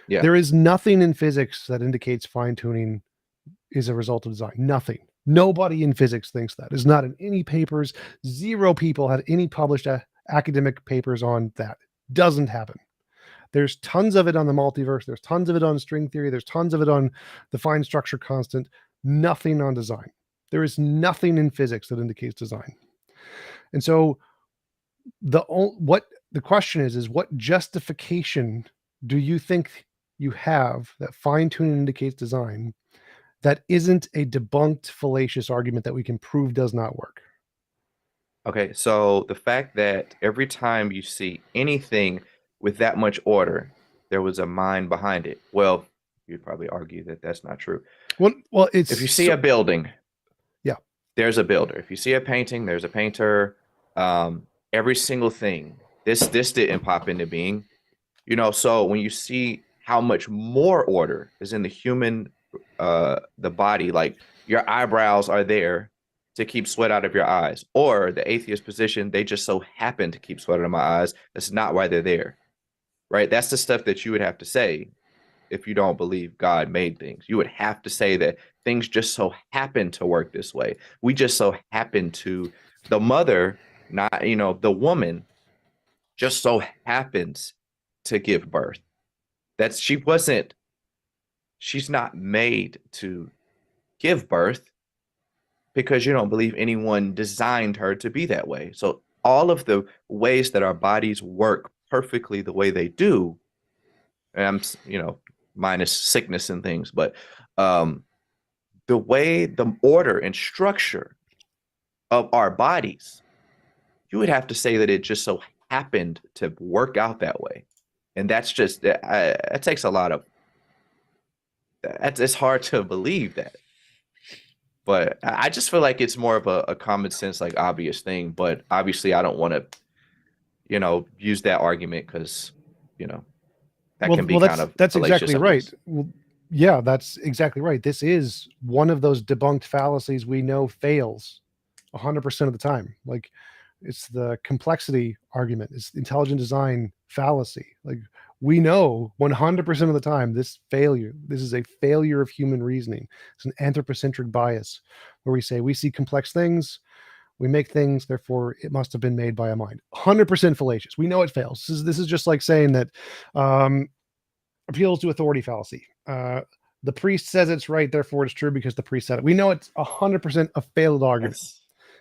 Yeah. There is nothing in physics that indicates fine-tuning is a result of design. Nothing. Nobody in physics thinks that. It's not in any papers. 0 people had any published academic papers on that. Doesn't happen. There's tons of it on the multiverse. There's tons of it on string theory. There's tons of it on the fine structure constant. Nothing on design. There is nothing in physics that indicates design. And so what the question is what justification do you think you have that fine-tuning indicates design that isn't a debunked fallacious argument that we can prove does not work? Okay, so the fact that every time you see anything with that much order, there was a mind behind it. Well, you'd probably argue that that's not true. Well, it's if you see a building, yeah, there's a builder. If you see a painting, there's a painter. Every single thing. This didn't pop into being. So when you see how much more order is in the human, the body, like your eyebrows are there to keep sweat out of your eyes, or the atheist position, they just so happen to keep sweat out of my eyes. That's not why they're there, right? That's the stuff that you would have to say if you don't believe God made things. You would have to say that things just so happen to work this way. We just so happen to, the mother, not, the woman just so happens to give birth. She's not made to give birth because you don't believe anyone designed her to be that way. So all of the ways that our bodies work perfectly the way they do, and I'm, minus sickness and things, but the way, the order and structure of our bodies, you would have to say that it just so happened to work out that way. And that's just, it takes a lot of, it's hard to believe that. But I just feel like it's more of a common sense, like obvious thing. But obviously I don't want to, use that argument because, that can be kind of that's exactly right. Well, yeah, that's exactly right. This is one of those debunked fallacies we know fails 100% of the time. Like, it's the complexity argument. It's intelligent design fallacy. Like, we know 100% of the time this is a failure of human reasoning. It's an anthropocentric bias where we say we see complex things, We make things, therefore it must have been made by a mind. 100% fallacious. We know it fails. This is just like saying that appeals to authority fallacy. The priest says it's right, therefore it's true because the priest said it. We know it's 100% a failed argument.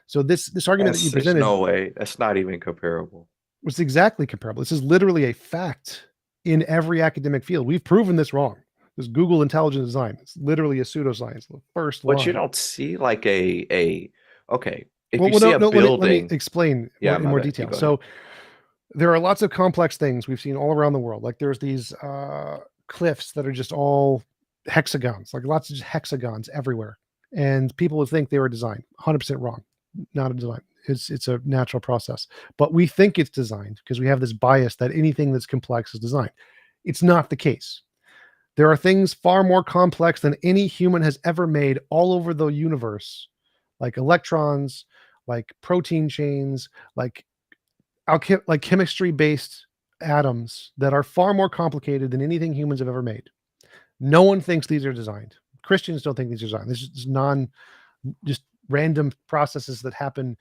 So this argument that you There's presented, no way. That's not even comparable. was exactly comparable. This is literally a fact in every academic field. We've proven this wrong. This Google intelligent design. It's literally a pseudoscience. The first But line. you don't see like okay. If Well, you see a let me building, explain yeah, in my more bad. You detail. go So ahead. there are lots of complex things we've seen all around the world. Like there's these cliffs that are just all hexagons, like lots of just hexagons everywhere. And people would think they were designed. 100% wrong. Not a design. It's a natural process. But we think it's designed because we have this bias that anything that's complex is designed. It's not the case. There are things far more complex than any human has ever made all over the universe, like electrons, like protein chains, like chemistry-based atoms that are far more complicated than anything humans have ever made. No one thinks these are designed. Christians don't think these are designed. This is just random processes that happen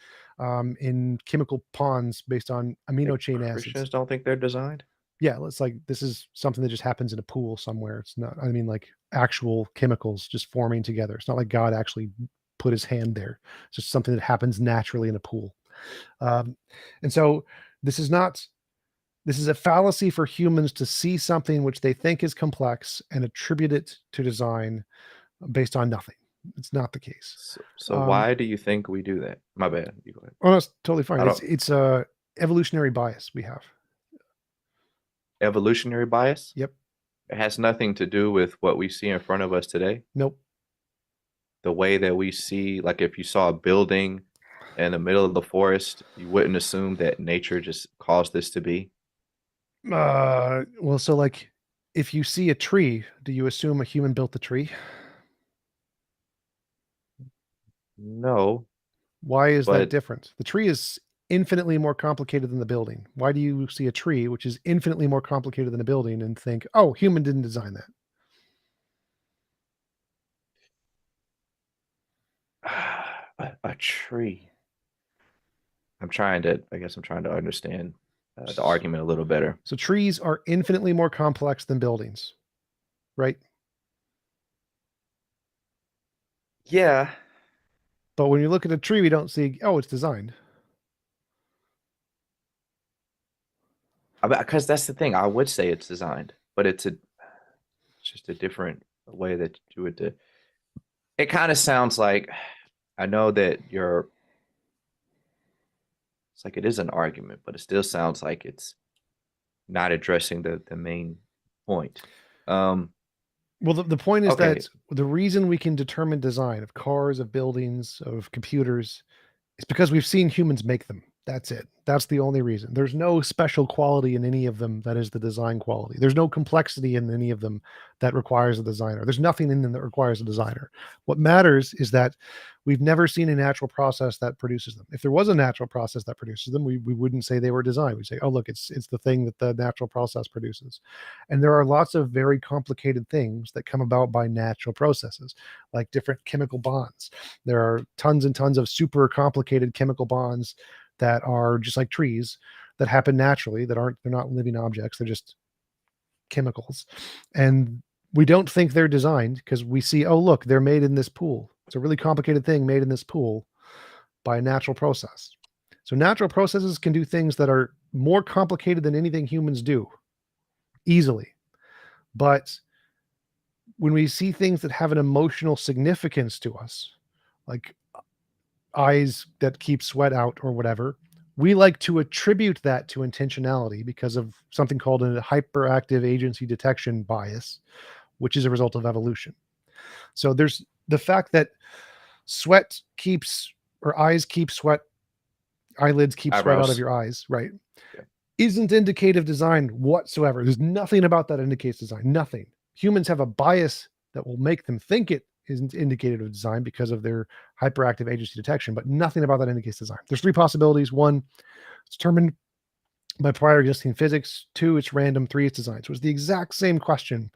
in chemical ponds based on amino chain acids. Christians don't think they're designed. Yeah, it's like this is something that just happens in a pool somewhere. It's not, I mean, like actual chemicals just forming together. It's not like God actually put his hand there. It's just something that happens naturally in a pool. And so this is a fallacy for humans to see something which they think is complex and attribute it to design based on nothing. It's not the case. So why do you think we do that? My bad. You go ahead. Oh, no, it's totally fine. It's a evolutionary bias we have. Evolutionary bias? Yep. It has nothing to do with what we see in front of us today. Nope. The way that we see, like if you saw a building in the middle of the forest, you wouldn't assume that nature just caused this to be. Well, so like if you see a tree, do you assume a human built the tree? No. Why is that different? The tree is infinitely more complicated than the building. Why do you see a tree, which is infinitely more complicated than a building, and think, oh, human didn't design that? A tree. I guess I'm trying to understand the argument a little better. So trees are infinitely more complex than buildings, right? Yeah. But when you look at a tree, we don't see, oh, it's designed. Because that's the thing. I would say it's designed, but it's just a different way that you would do. It kind of sounds like, I know that it's like it is an argument, but it still sounds like it's not addressing the main point. Well, the point is that the reason we can determine design of cars, of buildings, of computers is because we've seen humans make them. That's it. That's the only reason. There's no special quality in any of them that is the design quality. There's no complexity in any of them that requires a designer. There's nothing in them that requires a designer. What matters is that we've never seen a natural process that produces them. If there was a natural process that produces them, we wouldn't say they were designed. We'd say, oh, look, it's the thing that the natural process produces. And there are lots of very complicated things that come about by natural processes, like different chemical bonds. There are tons and tons of super complicated chemical bonds that are just like trees that happen naturally, they're not living objects, they're just chemicals. And we don't think they're designed because we see, oh, look, they're made in this pool. It's a really complicated thing made in this pool by a natural process. So natural processes can do things that are more complicated than anything humans do easily. But when we see things that have an emotional significance to us, like eyes that keep sweat out or whatever, we like to attribute that to intentionality because of something called a hyperactive agency detection bias, which is a result of evolution. So there's the fact that eyelids keep sweat out of your eyes, right? Yeah. Isn't indicative design whatsoever. There's nothing about that indicates design. Nothing. Humans have a bias that will make them think it isn't indicative of design because of their hyperactive agency detection, but nothing about that indicates design. There's three possibilities. One, it's determined by prior existing physics. Two, it's random. Three, it's design. So it's the exact same question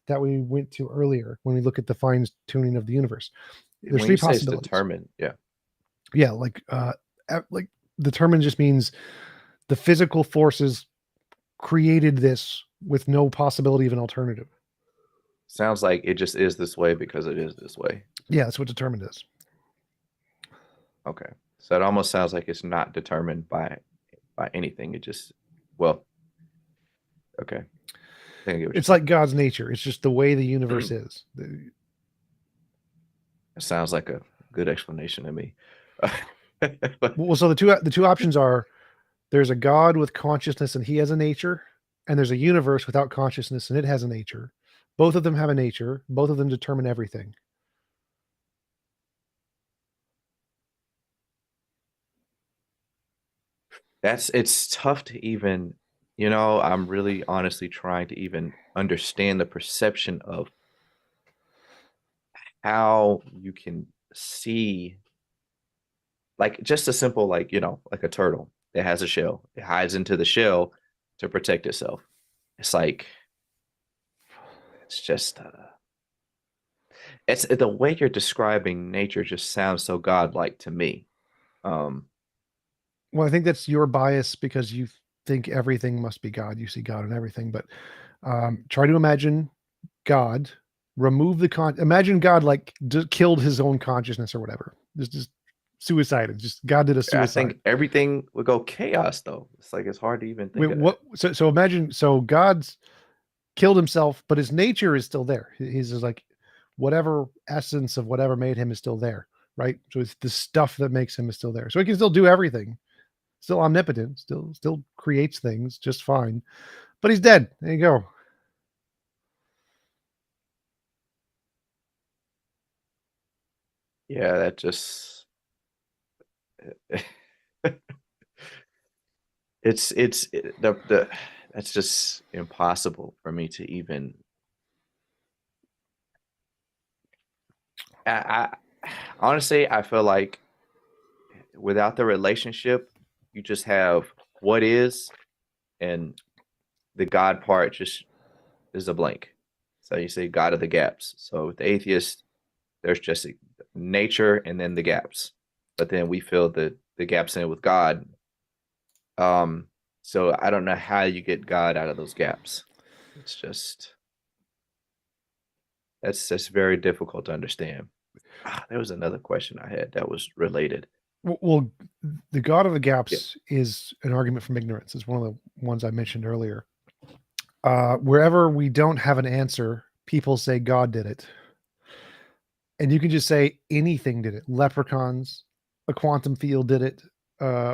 that we went to earlier when we look at the fine tuning of the universe. There's three possibilities. Determined, yeah. Yeah, like determined just means the physical forces created this with no possibility of an alternative. Sounds like it just is this way because it is this way. Yeah, that's what determined is. Okay. So it almost sounds like it's not determined by anything. It just, well, okay. I think I get what you're It's saying. like God's nature. It's just the way the universe is. It sounds like a good explanation to me. Well, so the two options are there's a God with consciousness and he has a nature, and there's a universe without consciousness and it has a nature. Both of them have a nature. Both of them determine everything. It's tough to even, I'm really honestly trying to even understand the perception of how you can see, like just a simple, like, like a turtle that has a shell. It hides into the shell to protect itself. It's like, it's just, it's the way you're describing nature just sounds so godlike to me. Um, Well, I think that's your bias because you think everything must be God. You see God in everything, but try to imagine God remove imagine God like killed his own consciousness or whatever. Just suicide. Just God did a I suicide. think everything would go chaos though. It's like it's hard to even think Wait, of that. what? So imagine. So God's killed himself, but his nature is still there. He's just like whatever essence of whatever made him is still there, right? So it's the stuff that makes him is still there. So he can still do everything. Still omnipotent. Still creates things just fine. But he's dead. There you go. Yeah, that just the that's just impossible for me to even I honestly I feel like without the relationship you just have what is, and the God part just is a blank. So you say God of the gaps. So with the atheist there's just nature and then the gaps, but then we fill the gaps in with God. So I don't know how you get God out of those gaps. It's just that's very difficult to understand. There was another question I had that was related. Well, the God of the Yeah. gaps is an argument from ignorance. It's one of the ones I mentioned earlier. Wherever we don't have an answer, people say God did it. And you can just say anything did it. Leprechauns, a quantum field did it,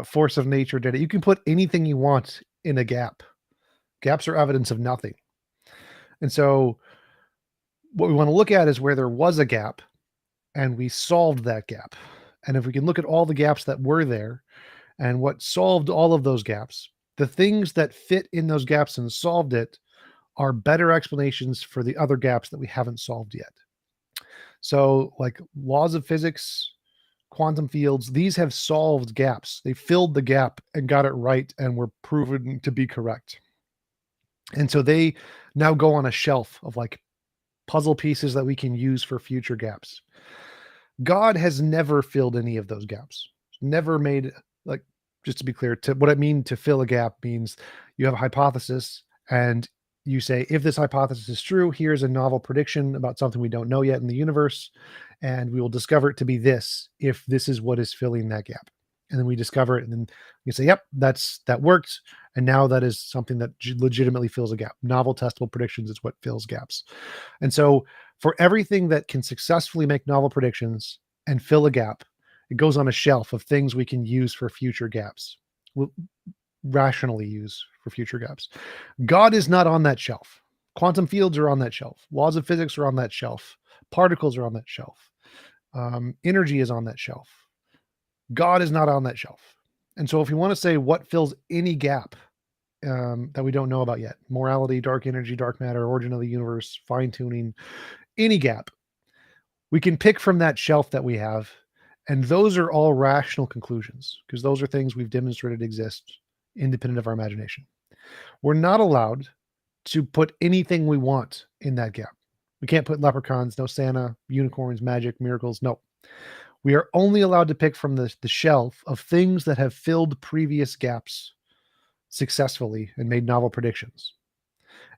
force of nature did it. You can put anything you want in a gap. Gaps are evidence of nothing. And so what we want to look at is where there was a gap and we solved that gap. And if we can look at all the gaps that were there and what solved all of those gaps, the things that fit in those gaps and solved it are better explanations for the other gaps that we haven't solved yet. So, like laws of physics, quantum fields, these have solved gaps. They filled the gap and got it right and were proven to be correct. And so they now go on a shelf of like puzzle pieces that we can use for future gaps. God has never filled any of those gaps. Never made like just to be clear, to what I mean to fill a gap means you have a hypothesis and you say if this hypothesis is true, here's a novel prediction about something we don't know yet in the universe, and we will discover it to be this if this is what is filling that gap. And then we discover it, and then you say, "Yep, that worked." And now that is something that legitimately fills a gap. Novel testable predictions is what fills gaps. And so for everything that can successfully make novel predictions and fill a gap, it goes on a shelf of things we can use for future gaps. We'll rationally use for future gaps. God is not on that shelf. Quantum fields are on that shelf. Laws of physics are on that shelf. Particles are on that shelf. Energy is on that shelf. God is not on that shelf. And so if you want to say what fills any gap that we don't know about yet, morality, dark energy, dark matter, origin of the universe, fine tuning, any gap, we can pick from that shelf that we have. And those are all rational conclusions because those are things we've demonstrated exist independent of our imagination. We're not allowed to put anything we want in that gap. We can't put leprechauns, no Santa, unicorns, magic, miracles. No. We are only allowed to pick from the shelf of things that have filled previous gaps successfully and made novel predictions.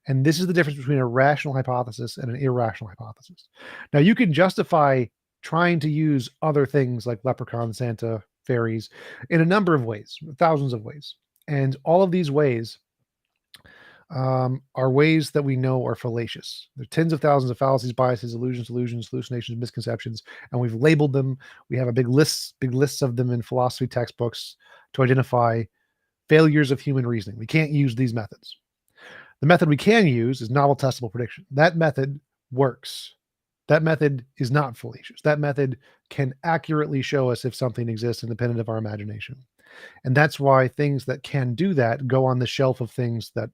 And this is the difference between a rational hypothesis and an irrational hypothesis. Now, you can justify trying to use other things like leprechaun, Santa, fairies in a number of ways, thousands of ways. And all of these ways are ways that we know are fallacious. There are tens of thousands of fallacies, biases, illusions, hallucinations, misconceptions, and we've labeled them. We have a big lists of them in philosophy textbooks to identify failures of human reasoning. We can't use these methods. The method we can use is novel testable prediction. That method works. That method is not fallacious. That method can accurately show us if something exists independent of our imagination. And that's why things that can do that go on the shelf of things that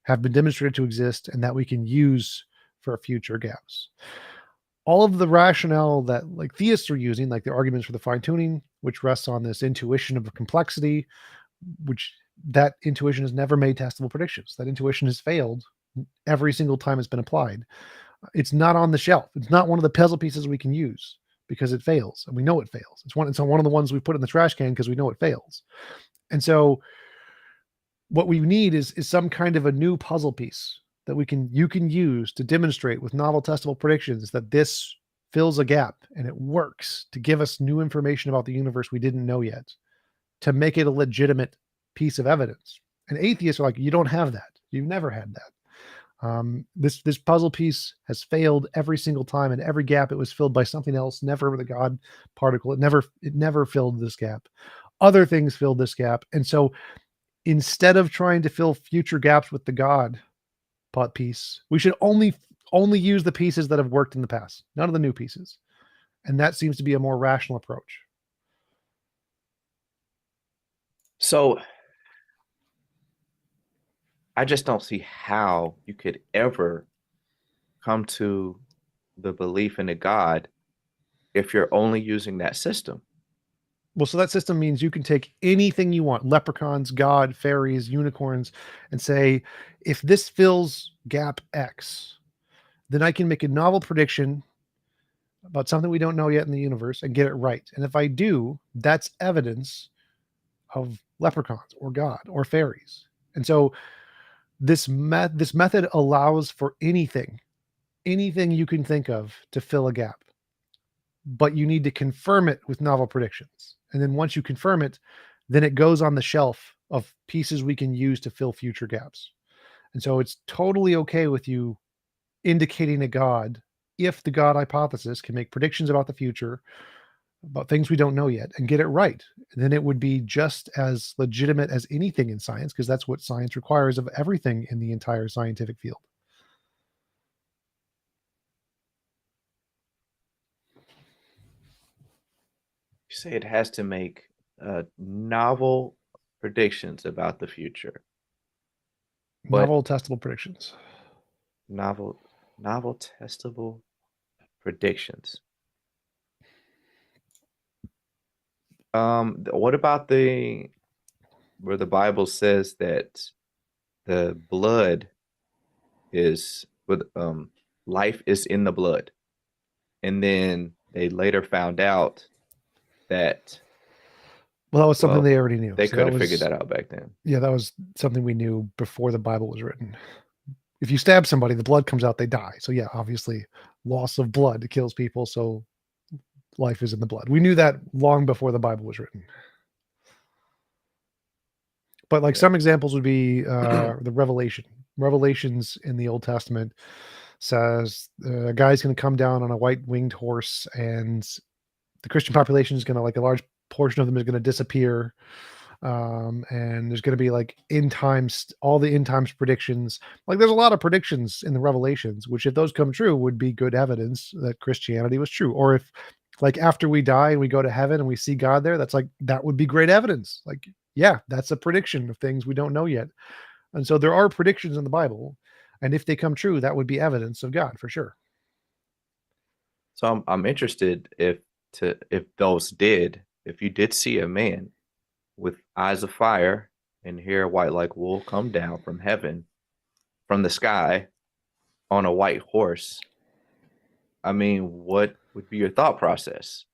have been demonstrated to exist and that we can use for future gaps. All of the rationale that like theists are using, like the arguments for the fine tuning, which rests on this intuition of complexity, which that intuition has never made testable predictions. That intuition has failed every single time it's been applied. It's not on the shelf. It's not one of the puzzle pieces we can use because it fails, and we know it fails. It's one of the ones we put in the trash can because we know it fails. And so what we need is some kind of a new puzzle piece that you can use to demonstrate with novel testable predictions that this fills a gap and it works to give us new information about the universe we didn't know yet, to make it a legitimate piece of evidence. And atheists are like, you don't have that. You've never had that. This puzzle piece has failed every single time, and every gap it was filled by something else, never with a God particle. It never filled this gap. Other things filled this gap. And so instead of trying to fill future gaps with the God piece, we should only use the pieces that have worked in the past, none of the new pieces. And that seems to be a more rational approach. So I just don't see how you could ever come to the belief in a God if you're only using that system. Well, so that system means you can take anything you want, leprechauns, God, fairies, unicorns, and say, if this fills gap X, then I can make a novel prediction about something we don't know yet in the universe and get it right. And if I do, that's evidence of leprechauns or God or fairies. And so this method allows for anything you can think of to fill a gap, but you need to confirm it with novel predictions. And then once you confirm it, then it goes on the shelf of pieces we can use to fill future gaps. And so it's totally okay with you indicating a God if the God hypothesis can make predictions about the future, about things we don't know yet, and get it right. And then it would be just as legitimate as anything in science, because that's what science requires of everything in the entire scientific field. You say it has to make novel predictions about the future. But Novel testable predictions. novel testable predictions. What about where the Bible says that the blood is with life is in the blood, and then they later found out that Well, that was something they already knew. They So could have figured that out back then. Yeah, that was something we knew before the Bible was written. If you stab somebody, the blood comes out, they die. So yeah, obviously loss of blood kills people. So life is in the blood. We knew that long before the Bible was written. But like some examples would be the Revelations in the Old Testament says a guy's going to come down on a white winged horse, and the Christian population is going to, like, a large portion of them is going to disappear. And there's going to be like end times, all the end times predictions. Like there's a lot of predictions in the Revelations, which if those come true would be good evidence that Christianity was true. Or if like after we die and we go to heaven and we see God there, that's like, that would be great evidence. Like, yeah, that's a prediction of things we don't know yet. And so there are predictions in the Bible, and if they come true, that would be evidence of God for sure. So I'm interested if you did see a man with eyes of fire and hair white like wool come down from heaven, from the sky, on a white horse, I mean, what would be your thought process?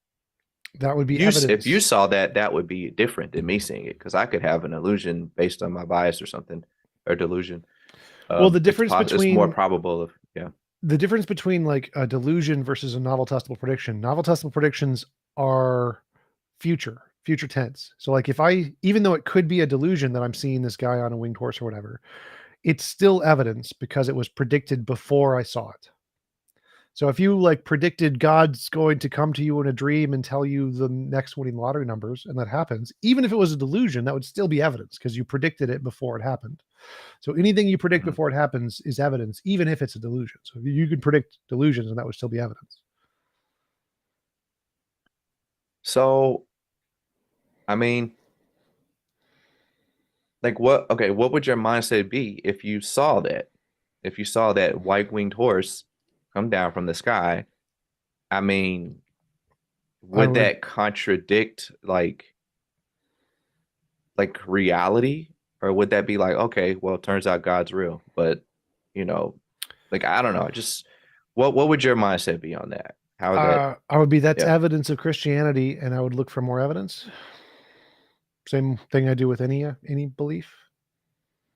That would be If you evidence. saw that, that would be different than me seeing it because I could have an illusion based on my bias or something or delusion. Well, the It's difference it's more between probable of yeah. like a delusion versus a novel testable prediction. Novel testable predictions are future tense. So like if I, even though it could be a delusion that I'm seeing this guy on a winged horse or whatever, it's still evidence because it was predicted before I saw it. So if you like predicted God's going to come to you in a dream and tell you the next winning lottery numbers, and that happens, even if it was a delusion, that would still be evidence because you predicted it before it happened. So anything you predict Mhm. before it happens is evidence, even if it's a delusion. So you could predict delusions and that would still be evidence. So I mean, like what? Okay, what would your mindset be if you saw that? If you saw that white winged horse come down from the sky, I mean, I would would that contradict reality, or would that be like, okay, well, it turns out God's real, but you know, like I don't know, just what would your mindset be on that? How would that? I would be that's Yeah. evidence of Christianity, and I would look for more evidence. Same thing I do with any belief.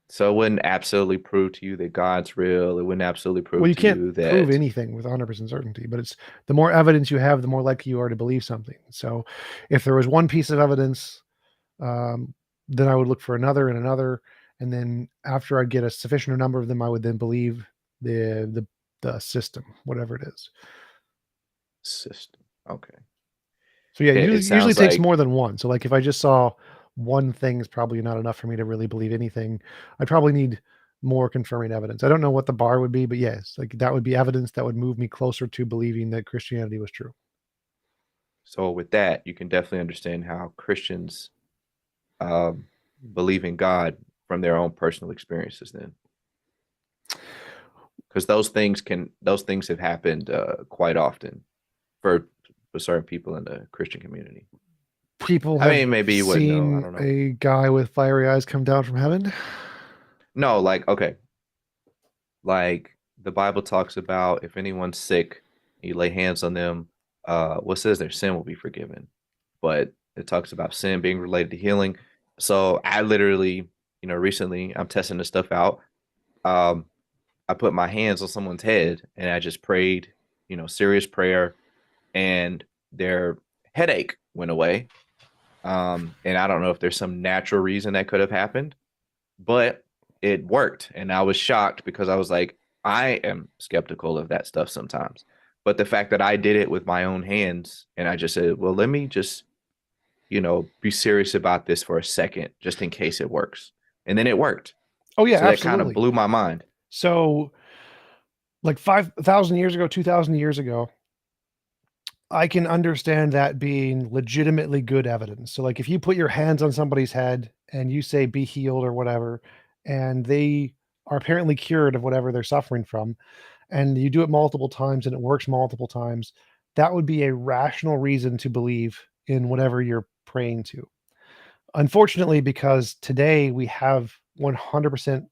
So it wouldn't absolutely prove to you that God's real. It wouldn't absolutely Well, prove you to can't you prove that. anything with 100% certainty, but it's the more evidence you have, the more likely you are to believe something. So, if there was one piece of evidence, um, then I would look for another and another, and then after I get a sufficient number of them, I would then believe the system, whatever it is. System. Okay. So yeah, It usually sounds takes like more than one. So like if I just saw one thing is probably not enough for me to really believe anything. I probably need more confirming evidence. I don't know what the bar would be, but yes, like that would be evidence that would move me closer to believing that Christianity was true. so with that, you can definitely understand how Christians um, believe in God from their own personal experiences then. Because those things have happened quite often for certain people in the Christian community. People I have mean, maybe you wouldn't know. I seen don't know. a guy with fiery eyes come down from heaven. No, like okay, like the Bible talks about if anyone's sick, you lay hands on them. What says their sin will be forgiven, but it talks about sin being related to healing. So I literally, recently I'm testing this stuff out. Um, I put my hands on someone's head and I just prayed, serious prayer, and their headache went away. And I don't know if there's some natural reason that could have happened, but it worked. And I was shocked because I was like, I am skeptical of that stuff sometimes. But the fact that I did it with my own hands and I just said, well, let me just, be serious about this for a second, just in case it works. And then it worked. Oh yeah, So that kind of absolutely. blew my mind. So like 5,000 years ago, 2,000 years ago, I can understand that being legitimately good evidence. So, like, if you put your hands on somebody's head and you say, be healed or whatever, and they are apparently cured of whatever they're suffering from, and you do it multiple times and it works multiple times, that would be a rational reason to believe in whatever you're praying to. Unfortunately, because today we have 100%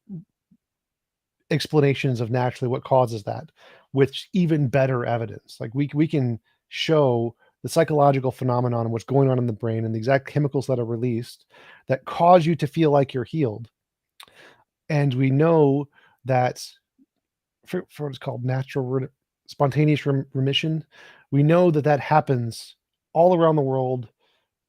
explanations of naturally what causes that with even better evidence. Like we can show the psychological phenomenon and what's going on in the brain and the exact chemicals that are released that cause you to feel like you're healed. And we know that for what's called spontaneous remission, we know that that happens all around the world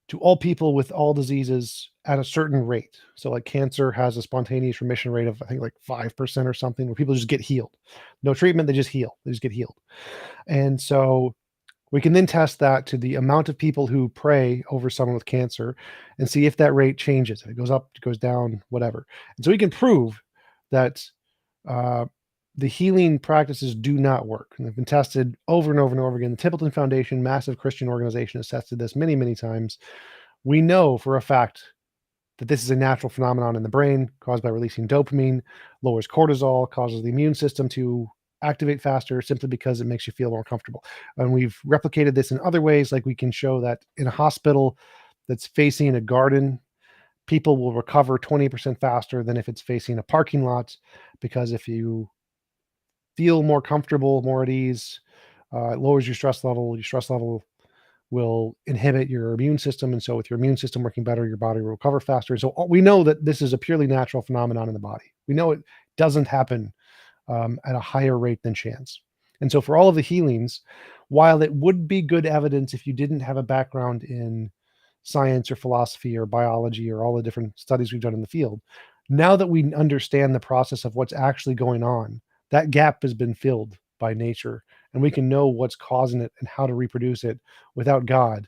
to all people with all diseases at a certain rate. So, like cancer has a spontaneous remission rate of, I think, like 5% or something, where people just get healed. No treatment, they just heal. They just get healed. And so we can then test that to the amount of people who pray over someone with cancer and see if that rate changes. If it goes up, it goes down, whatever. And so we can prove that uh, the healing practices do not work. And they've been tested over and over and over again. The Templeton Foundation, massive Christian organization, has tested this many, many times. We know for a fact that this is a natural phenomenon in the brain caused by releasing dopamine, lowers cortisol, causes the immune system to activate faster simply because it makes you feel more comfortable. And we've replicated this in other ways, like we can show that in a hospital that's facing a garden, people will recover 20% faster than if it's facing a parking lot, because if you feel more comfortable, more at ease, it lowers your stress level. Your stress level will inhibit your immune system. And so with your immune system working better, your body will recover faster. So we know that this is a purely natural phenomenon in the body. We know it doesn't happen at a higher rate than chance. And so for all of the healings, while it would be good evidence if you didn't have a background in science or philosophy or biology or all the different studies we've done in the field, now that we understand the process of what's actually going on, that gap has been filled by nature, and we can know what's causing it and how to reproduce it without God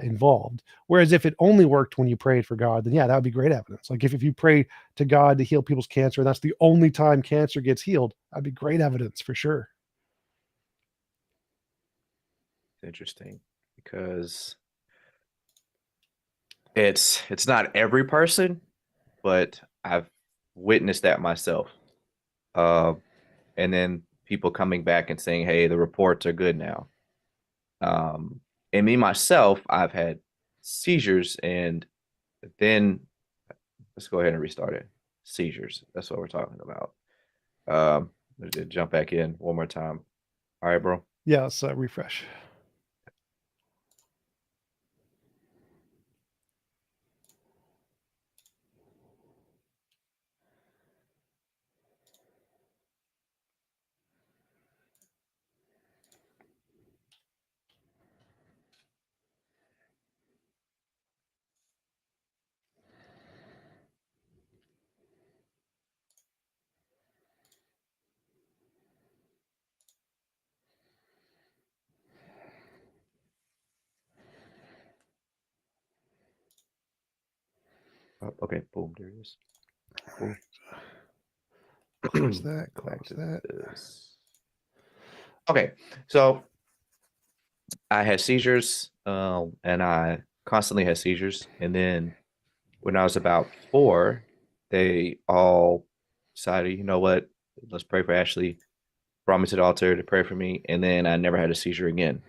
involved. Whereas if it only worked when you prayed for God, then yeah, that would be great evidence. Like if you pray to God to heal people's cancer, and that's the only time cancer gets healed, that'd be great evidence for sure. Interesting, because it's not every person, but I've witnessed that myself. And then people coming back and saying, "Hey, the reports are good now." And me myself, I've had seizures, and then let's go ahead and restart it. Seizures. That's what we're talking about. Jump back in one more time. All right, bro. Yeah, let's refresh. Oh, okay, boom, there it is. Cool. Close that, close that. This. Okay, so I had seizures, and I constantly had seizures. And then when I was about 4, they all decided, you know what, let's pray for Ashlee. Brought me to the altar to pray for me, and then I never had a seizure again.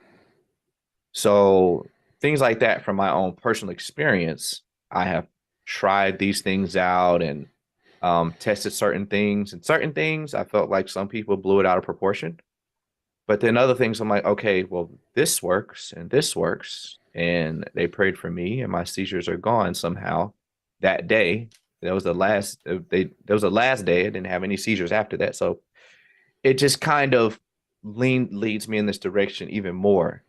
So things like that from my own personal experience, I have tried these things out and tested certain things, and certain things I felt like some people blew it out of proportion. But then other things I'm like, okay, well, this works and this works. And they prayed for me, and my seizures are gone somehow that day. That was the last day. I didn't have any seizures after that. So it just kind of leads me in this direction even more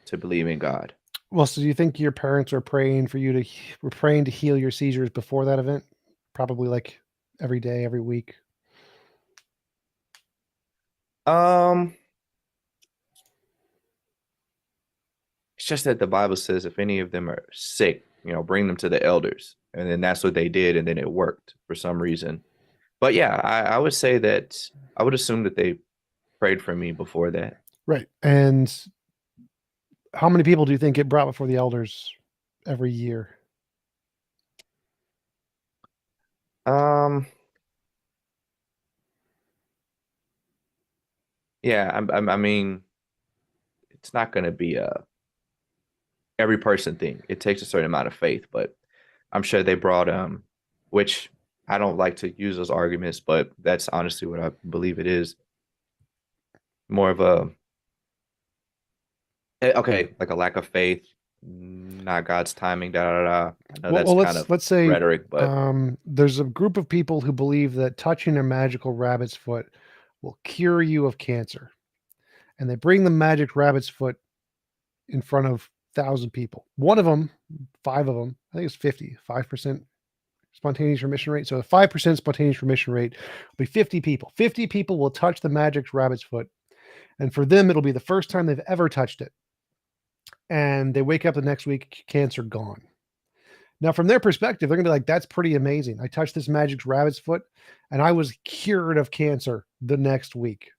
to believe in God. Well, so do you think your parents were praying to heal your seizures before that event? Probably like every day, every week. It's just that the Bible says if any of them are sick, bring them to the elders. And then that's what they did, and then it worked for some reason. But yeah, I would say that I would assume that they prayed for me before that. Right. And how many people do you think get brought before the elders every year? Yeah, I mean, it's not going to be a every person thing. It takes a certain amount of faith, but I'm sure they brought which I don't like to use those arguments, but that's honestly what I believe it is. More of a okay, like a lack of faith, not God's timing, da da da. I know that's kind of let's say rhetoric, but there's a group of people who believe that touching a magical rabbit's foot will cure you of cancer. And they bring the magic rabbit's foot in front of 1,000 people. One of them, 5 of them, I think it's 50, 5% spontaneous remission rate. So a 5% spontaneous remission rate will be 50 people. 50 people will touch the magic rabbit's foot. And for them, it'll be the first time they've ever touched it. And they wake up the next week, cancer gone. Now, from their perspective, they're going to be like, that's pretty amazing. I touched this magic rabbit's foot and I was cured of cancer the next week.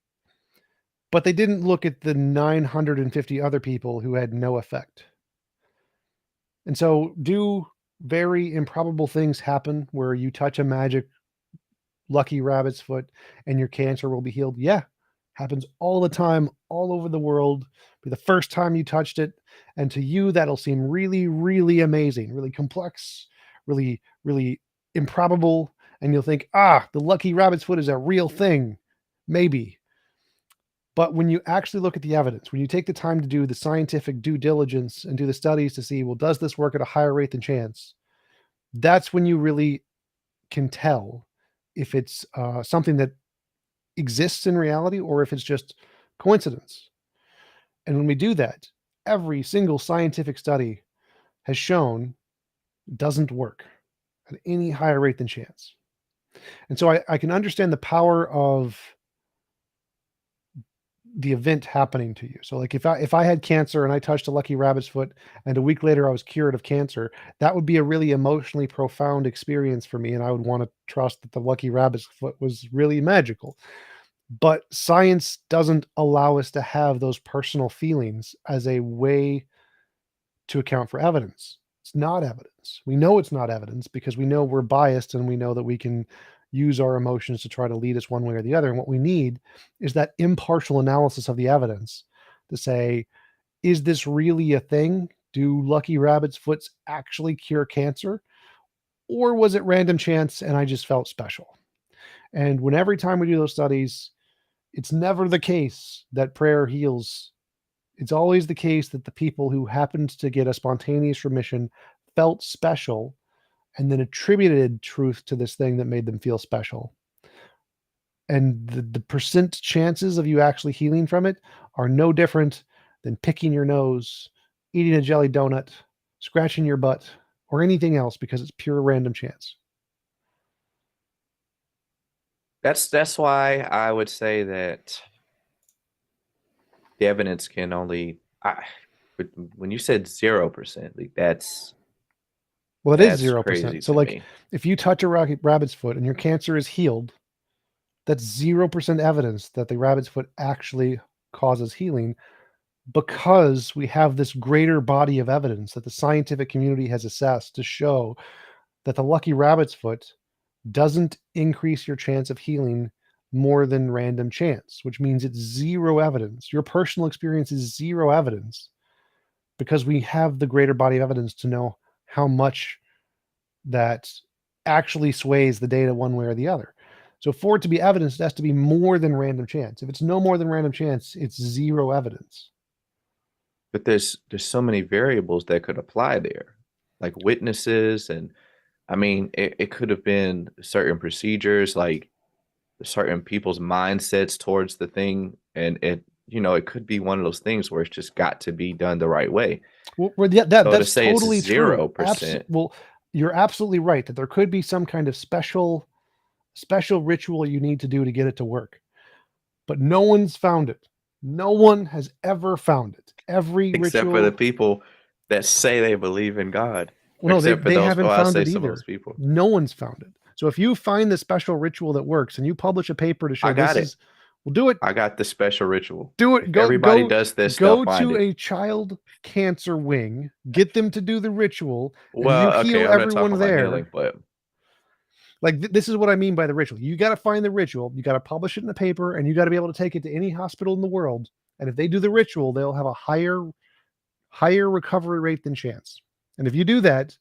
But they didn't look at the 950 other people who had no effect. And so, do very improbable things happen where you touch a magic lucky rabbit's foot and your cancer will be healed? Yeah, happens all the time, all over the world. Be the first time you touched it, and to you that'll seem really, really amazing, really complex, really, really improbable, and you'll think, the lucky rabbit's foot is a real thing, maybe. But when you actually look at the evidence, when you take the time to do the scientific due diligence and do the studies to see, well, does this work at a higher rate than chance? That's when you really can tell if it's something that exists in reality or if it's just coincidence. And when we do that, every single scientific study has shown it doesn't work at any higher rate than chance. And so I can understand the power of the event happening to you. So like if I had cancer and I touched a lucky rabbit's foot and a week later I was cured of cancer, that would be a really emotionally profound experience for me. And I would want to trust that the lucky rabbit's foot was really magical. But science doesn't allow us to have those personal feelings as a way to account for evidence. It's not evidence. We know it's not evidence because we know we're biased and we know that we can use our emotions to try to lead us one way or the other. And what we need is that impartial analysis of the evidence to say, is this really a thing? Do lucky rabbit's foots actually cure cancer? Or was it random chance and I just felt special? And when every time we do those studies, it's never the case that prayer heals. It's always the case that the people who happened to get a spontaneous remission felt special and then attributed truth to this thing that made them feel special. And the percent chances of you actually healing from it are no different than picking your nose, eating a jelly donut, scratching your butt, or anything else because it's pure random chance. That's why I would say that the evidence can only when you said 0%, like Well, it is that's crazy 0%. So to like me. if you touch a rabbit's foot and your cancer is healed, that's 0% evidence that the rabbit's foot actually causes healing because we have this greater body of evidence that the scientific community has assessed to show that the lucky rabbit's foot doesn't increase your chance of healing more than random chance, which means it's zero evidence. Your personal experience is zero evidence because we have the greater body of evidence to know how much that actually sways the data one way or the other. So for it to be evidence, it has to be more than random chance. If it's no more than random chance, it's zero evidence. But there's so many variables that could apply there, like witnesses, and I mean it could have been certain procedures, like certain people's mindsets towards the thing, and it could be one of those things where it's just got to be done the right way. Well, yeah, So to that's say it's totally true. 0%, Well, you're absolutely right that there could be some kind of special ritual you need to do to get it to work. But no one's found it. No one has ever found it. Every except for the ritual, people that say they believe in God, well, no, except for they those, haven't I'll found say it some of either. those people. No one's found it. So if you find the special ritual that works and you publish a paper to show I got it. well, do it. I got the special ritual. Do it. If everybody does this, they'll Go find to it. a child cancer wing, get them to do the ritual, and you Well, okay, heal I'm not talking everyone about there. healing, but Like this is what I mean by the ritual. You got to find the ritual, you got to publish it in the paper, and you got to be able to take it to any hospital in the world. And if they do the ritual, they'll have a higher recovery rate than chance. And if you do that,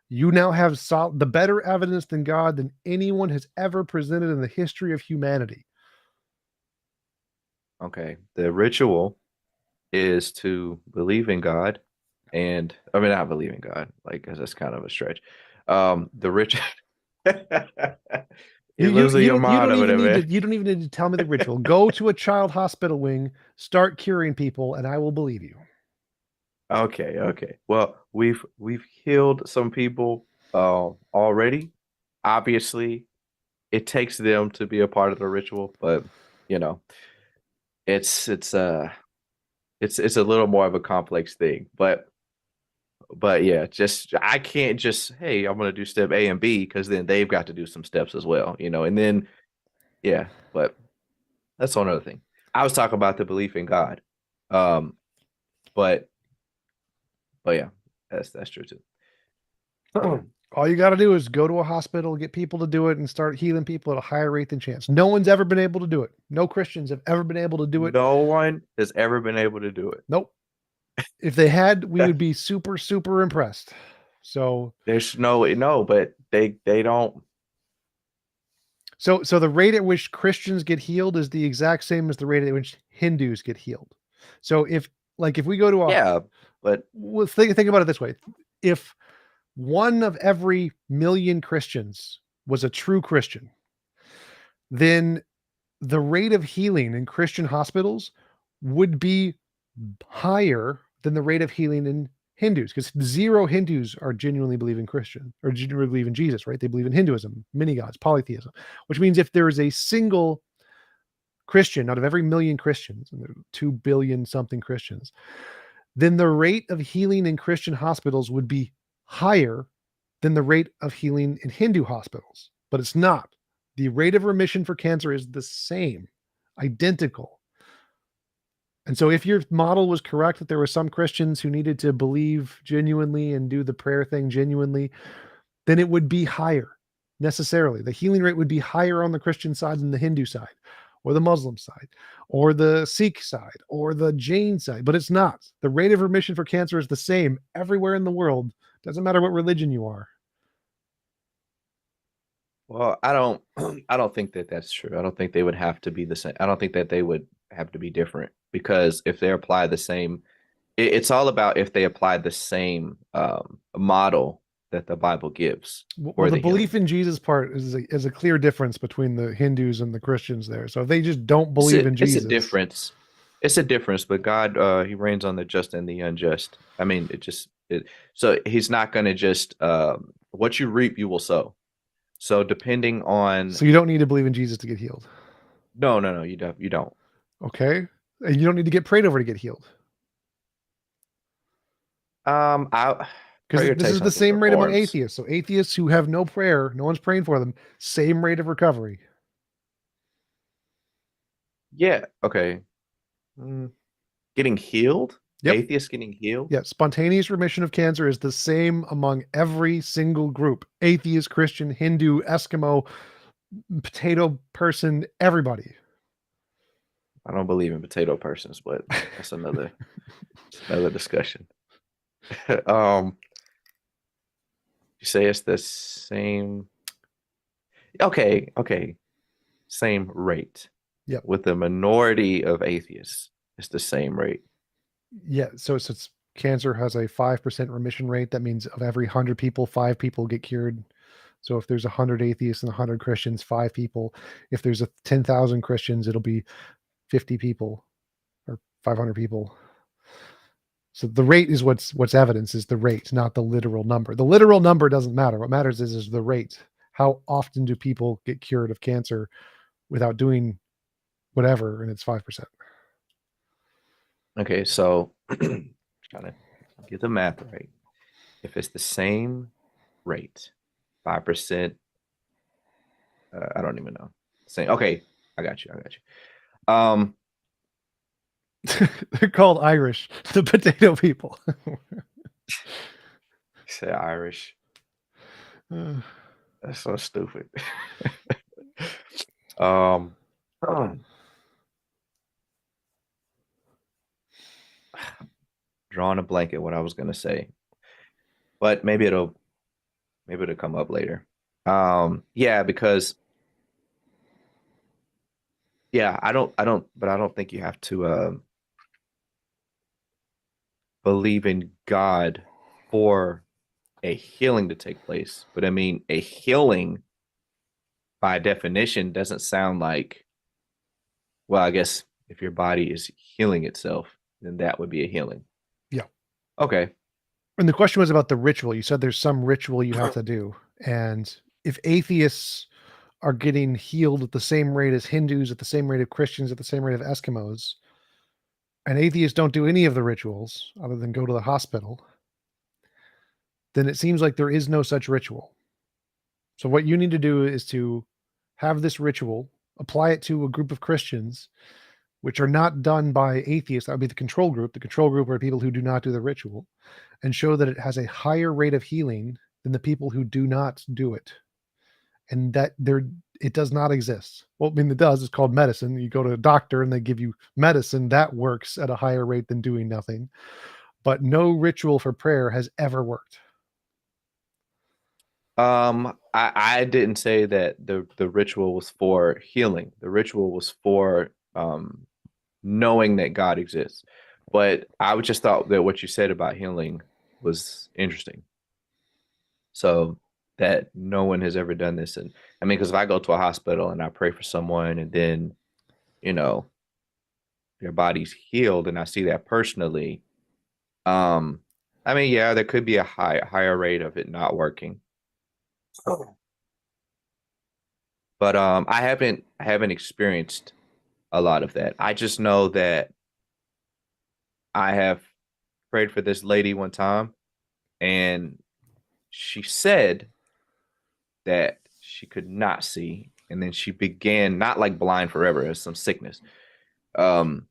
you now have the better evidence than God than anyone has ever presented in the history of humanity. okay. The ritual is to believe in God, and I mean not believe in God, like 'cause that's kind of a stretch. The ritual You you're you losing you your don't you mind don't over even there, need to man. tell me the ritual. Go to a child hospital wing, start curing people, and I will believe you. Okay, okay. Well, we've healed some people already. Obviously, it takes them to be a part of the ritual, but you know, it's it's uh it's a little more of a complex thing. But yeah, just I can't just, hey, I'm gonna do step A and B because then they've got to do some steps as well, and then yeah, but that's another thing. I was talking about the belief in God. Um, but yeah, that's true too. All you got to do is go to a hospital, get people to do it, and start healing people at a higher rate than chance. No one's ever been able to do it. No Christians have ever been able to do it. No one has ever been able to do it. Nope. If they had, we would be super, super impressed. So There's no, but they don't. So the rate at which Christians get healed is the exact same as the rate at which Hindus get healed. So if we go to a, Yeah, but well, think about it this way. If one of every million Christians was a true Christian, then the rate of healing in Christian hospitals would be higher than the rate of healing in Hindus, because 0 Hindus are genuinely believing Christian or genuinely believe in Jesus, right? They believe in Hinduism, many gods, polytheism, which means if there is a single Christian out of every million Christians, and there are 2 billion something Christians, then the rate of healing in Christian hospitals would be higher than the rate of healing in Hindu hospitals. But it's not. The rate of remission for cancer is the same, identical. And so if your model was correct, that there were some Christians who needed to believe genuinely and do the prayer thing genuinely, then it would be higher necessarily. The healing rate would be higher on the Christian side than the Hindu side or the Muslim side or the Sikh side or the Jain side, but it's not. The rate of remission for cancer is the same everywhere in the world. Doesn't matter what religion you are. well, I don't I don't think that that's true. I don't think they would have to be the same. I don't think that they would have to be different because if they apply the same, it's all about if they apply the same model that the Bible gives Well, for the the healing. belief in Jesus part is a clear difference between the Hindus and the Christians there. So if they just don't believe in It's a Jesus, difference. It's a difference, but God, he reigns on the just and the unjust. I mean, so he's not going to just what you reap, you will sow. So depending on so you don't need to believe in Jesus to get healed. no, you don't. Okay. And you don't need to get prayed over to get healed. I Because prayer this takes is the something same rate among performs. atheists. So atheists who have no prayer, no one's praying for them, same rate of recovery. Yeah, okay. Mm, getting healed? Yep. Atheists getting healed? Yeah. Spontaneous remission of cancer is the same among every single group: atheist, Christian, Hindu, Eskimo, potato person, everybody. I don't believe in potato persons, but that's another discussion. um, you say it's the same. Okay, same rate. Yep. With the minority of atheists, it's the same rate. Yeah. So it's cancer has a 5% remission rate. That means of every 100 people, 5 people get cured. So if there's 100 atheists and 100 Christians, 5 people. If there's 10,000 Christians, it'll be 50 people or 500 people. So the rate is what's evidence is the rate, not the literal number. The literal number doesn't matter. What matters is the rate. How often do people get cured of cancer without doing whatever? And it's 5%. Okay, so trying to get the math right. If it's the same rate, 5%, I don't even know. Same. Okay, I got you. Um, They're called Irish, the potato people. say Irish. That's so stupid. um, drawing a blanket. What I was gonna say, but maybe it'll come up later. Yeah, because yeah, but I don't think you have to believe in God for a healing to take place. But I mean, a healing by definition doesn't sound like, well, I guess if your body is healing itself, then that would be a healing. Yeah. Okay. And the question was about the ritual. You said there's some ritual you have to do. And if atheists are getting healed at the same rate as Hindus, at the same rate of Christians, at the same rate of Eskimos, and atheists don't do any of the rituals other than go to the hospital, then it seems like there is no such ritual. So what you need to do is to have this ritual, apply it to a group of Christians, which are not done by atheists. That would be the control group. The control group are people who do not do the ritual, and show that it has a higher rate of healing than the people who do not do it. And that it does not exist. Well, I mean, it does. It's called medicine. You go to a doctor and they give you medicine that works at a higher rate than doing nothing. But no ritual for prayer has ever worked. I didn't say that the ritual was for healing. The ritual was for knowing that God exists. But I would just thought that what you said about healing was interesting. So that no one has ever done this. And I mean, because if I go to a hospital and I pray for someone and then, you know, their body's healed and I see that personally, um, I mean, yeah, there could be a higher rate of it not working. But I haven't experienced a lot of that. I just know that I have prayed for this lady one time and she said that she could not see, and then she began not like blind forever as some sickness, um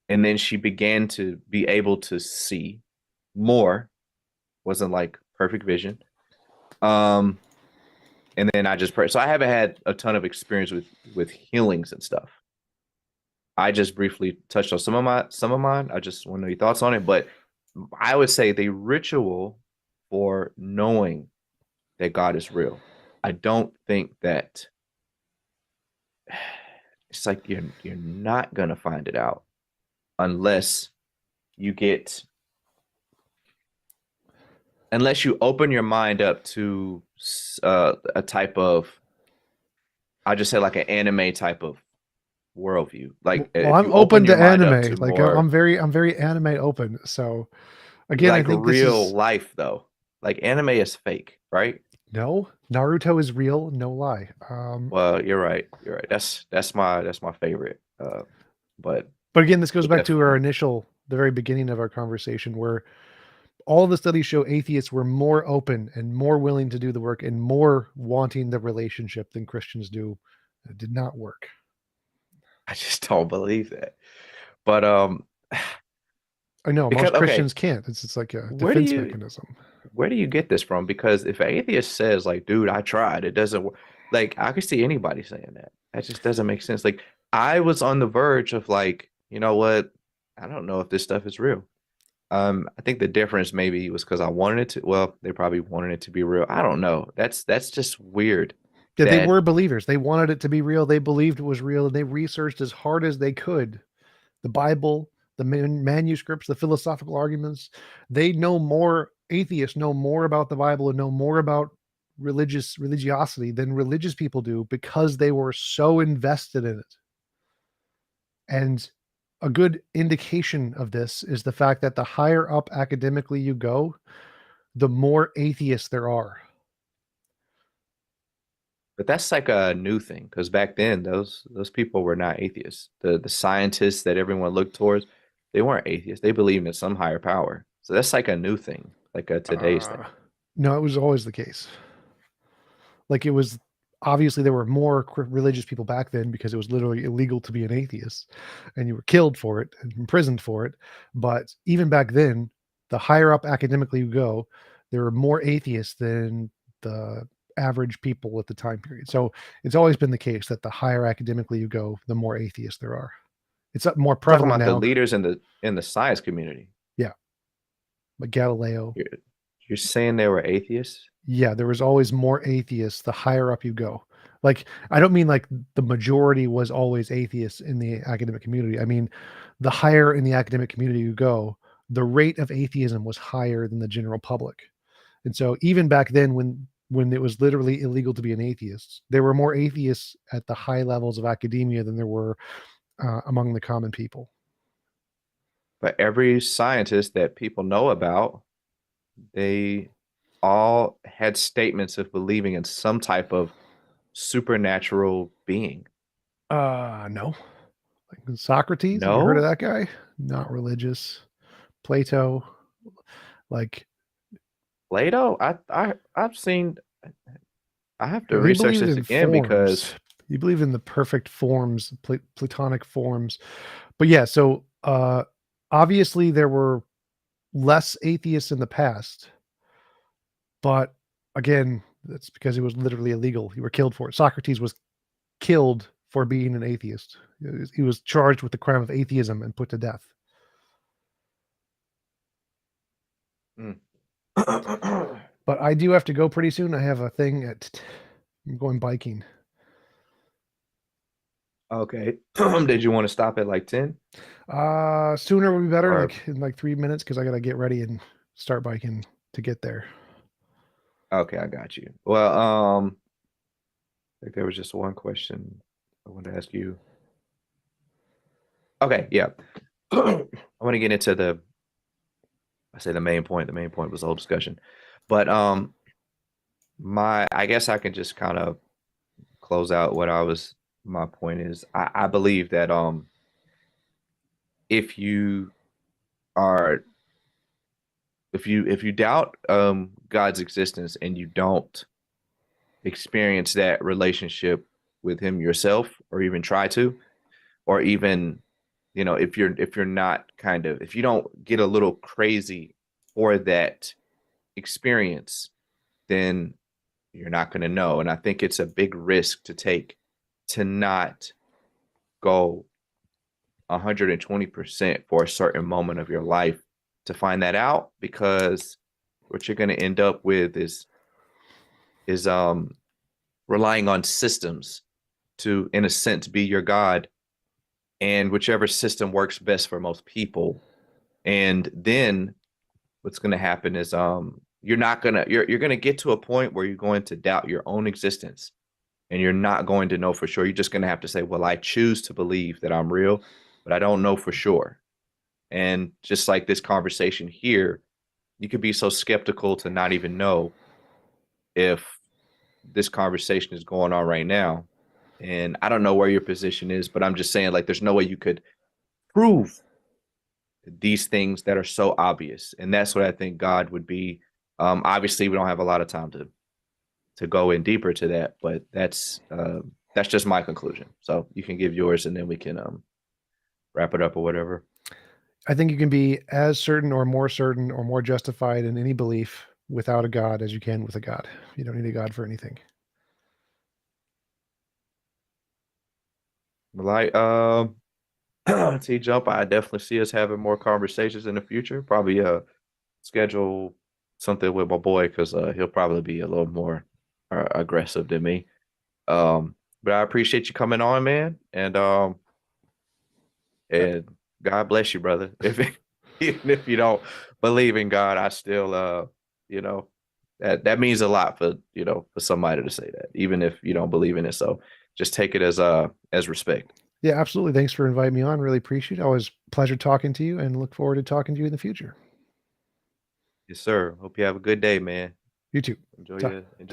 and then she began to be able to see more, wasn't like perfect vision, um and then I just pray. So I haven't had a ton of experience with healings and stuff. I just briefly touched on some of mine. I just want to know your thoughts on it, but I would say the ritual for knowing that God is real, I don't think that it's like you're not gonna find it out unless you get unless you open your mind up to a type of, I just say like an anime type of worldview. Like Well, if I'm you open open your to mind up anime. to Like more I'm very anime open. So again, I like think this real is life though, like anime is fake, right? no, Naruto is real, no lie. Well, you're right. You're right. That's my favorite. But But again, this goes back to our definitely. initial, the very beginning of our conversation, where all the studies show atheists were more open and more willing to do the work and more wanting the relationship than Christians do. It did not work. I just don't believe that. But I know because most okay, Christians can't. It's like a where do defense you mechanism. where do you get this from? Because if an atheist says like, dude, I tried, it doesn't work. Like I could see anybody saying that. That just doesn't make sense. Like I was on the verge of like, you know what? I don't know if this stuff is real. I think the difference maybe was because I wanted it to. Well, they probably wanted it to be real. I don't know. That's just weird. Yeah, they That were believers. They wanted it to be real. They believed it was real, and they researched as hard as they could the Bible, the manuscripts, the philosophical arguments. They know more. Atheists know more about the Bible and know more about religiosity than religious people do because they were so invested in it. And a good indication of this is the fact that the higher up academically you go, the more atheists there are. But that's like a new thing because back then those people were not atheists. The scientists that everyone looked towards, they weren't atheists. They believed in some higher power. So that's like a new thing, like a today's Uh, thing. no, it was always the case. Like it was obviously there were more religious people back then because it was literally illegal to be an atheist and you were killed for it and imprisoned for it. But even back then, the higher up academically you go, there were more atheists than the average people at the time period. So it's always been the case that the higher academically you go, the more atheists there are. It's more I'm talking prevalent about the now. leaders in the science community. Yeah, but Galileo. You're, you're saying they were atheists? Yeah, there was always more atheists the higher up you go. Like, I don't mean like the majority was always atheists in the academic community. I mean, the higher in the academic community you go, the rate of atheism was higher than the general public. And so even back then when it was literally illegal to be an atheist, there were more atheists at the high levels of academia than there were among the common people. But every scientist that people know about, they all had statements of believing in some type of supernatural being. No. Like Socrates, have you heard of No? that guy? Not religious. Plato, like Plato? I've seen, I have to he research believed this in again forms. because He believed in the perfect forms, platonic forms. But yeah, so obviously there were less atheists in the past, but again, that's because it was literally illegal. You were killed for it. Socrates was killed for being an atheist. He was charged with the crime of atheism and put to death. mm. But I do have to go pretty soon. I have a thing I'm going biking. Okay. Did you want to stop at like 10? Sooner would be better, Or like in like 3 minutes, because I gotta get ready and start biking to get there. okay, I got you. Well, I think there was just one question I wanted to ask you. Okay, yeah. I want to get into I say the main point. The main point was the whole discussion. But I guess I can just kind of close out my point is I believe that if you are if you doubt God's existence and you don't experience that relationship with him yourself, or even try to, or even, if you're not if you don't get a little crazy for that experience, then you're not going to know. And I think it's a big risk to take, to not go 120% for a certain moment of your life to find that out, because what you're going to end up with is relying on systems to, in a sense, be your God, and whichever system works best for most people. And then what's going to happen is you're going to get to a point where you're going to doubt your own existence, and you're not going to know for sure. You're just going to have to say, well, I choose to believe that I'm real, but I don't know for sure. And just like this conversation here, you could be so skeptical to not even know if this conversation is going on right now. And I don't know where your position is, but I'm just saying, like, there's no way you could prove these things that are so obvious. And that's what I think God would be. Obviously, we don't have a lot of time to go in deeper to that, but that's just my conclusion. So you can give yours, and then we can wrap it up or whatever. I think you can be as certain or more justified in any belief without a God as you can with a God. You don't need a God for anything. Like TJump, I definitely see us having more conversations in the future. Probably schedule something with my boy, because he'll probably be a little more aggressive than me. But I appreciate you coming on, man, and God bless you, brother. If even if you don't believe in God, I still that means a lot for for somebody to say that, even if you don't believe in it. So just take it as respect. Yeah, absolutely. Thanks for inviting me on. Really appreciate it. Always a pleasure talking to you, and look forward to talking to you in the future. Yes, sir. Hope you have a good day, man. You too. Enjoy Talk, your enjoy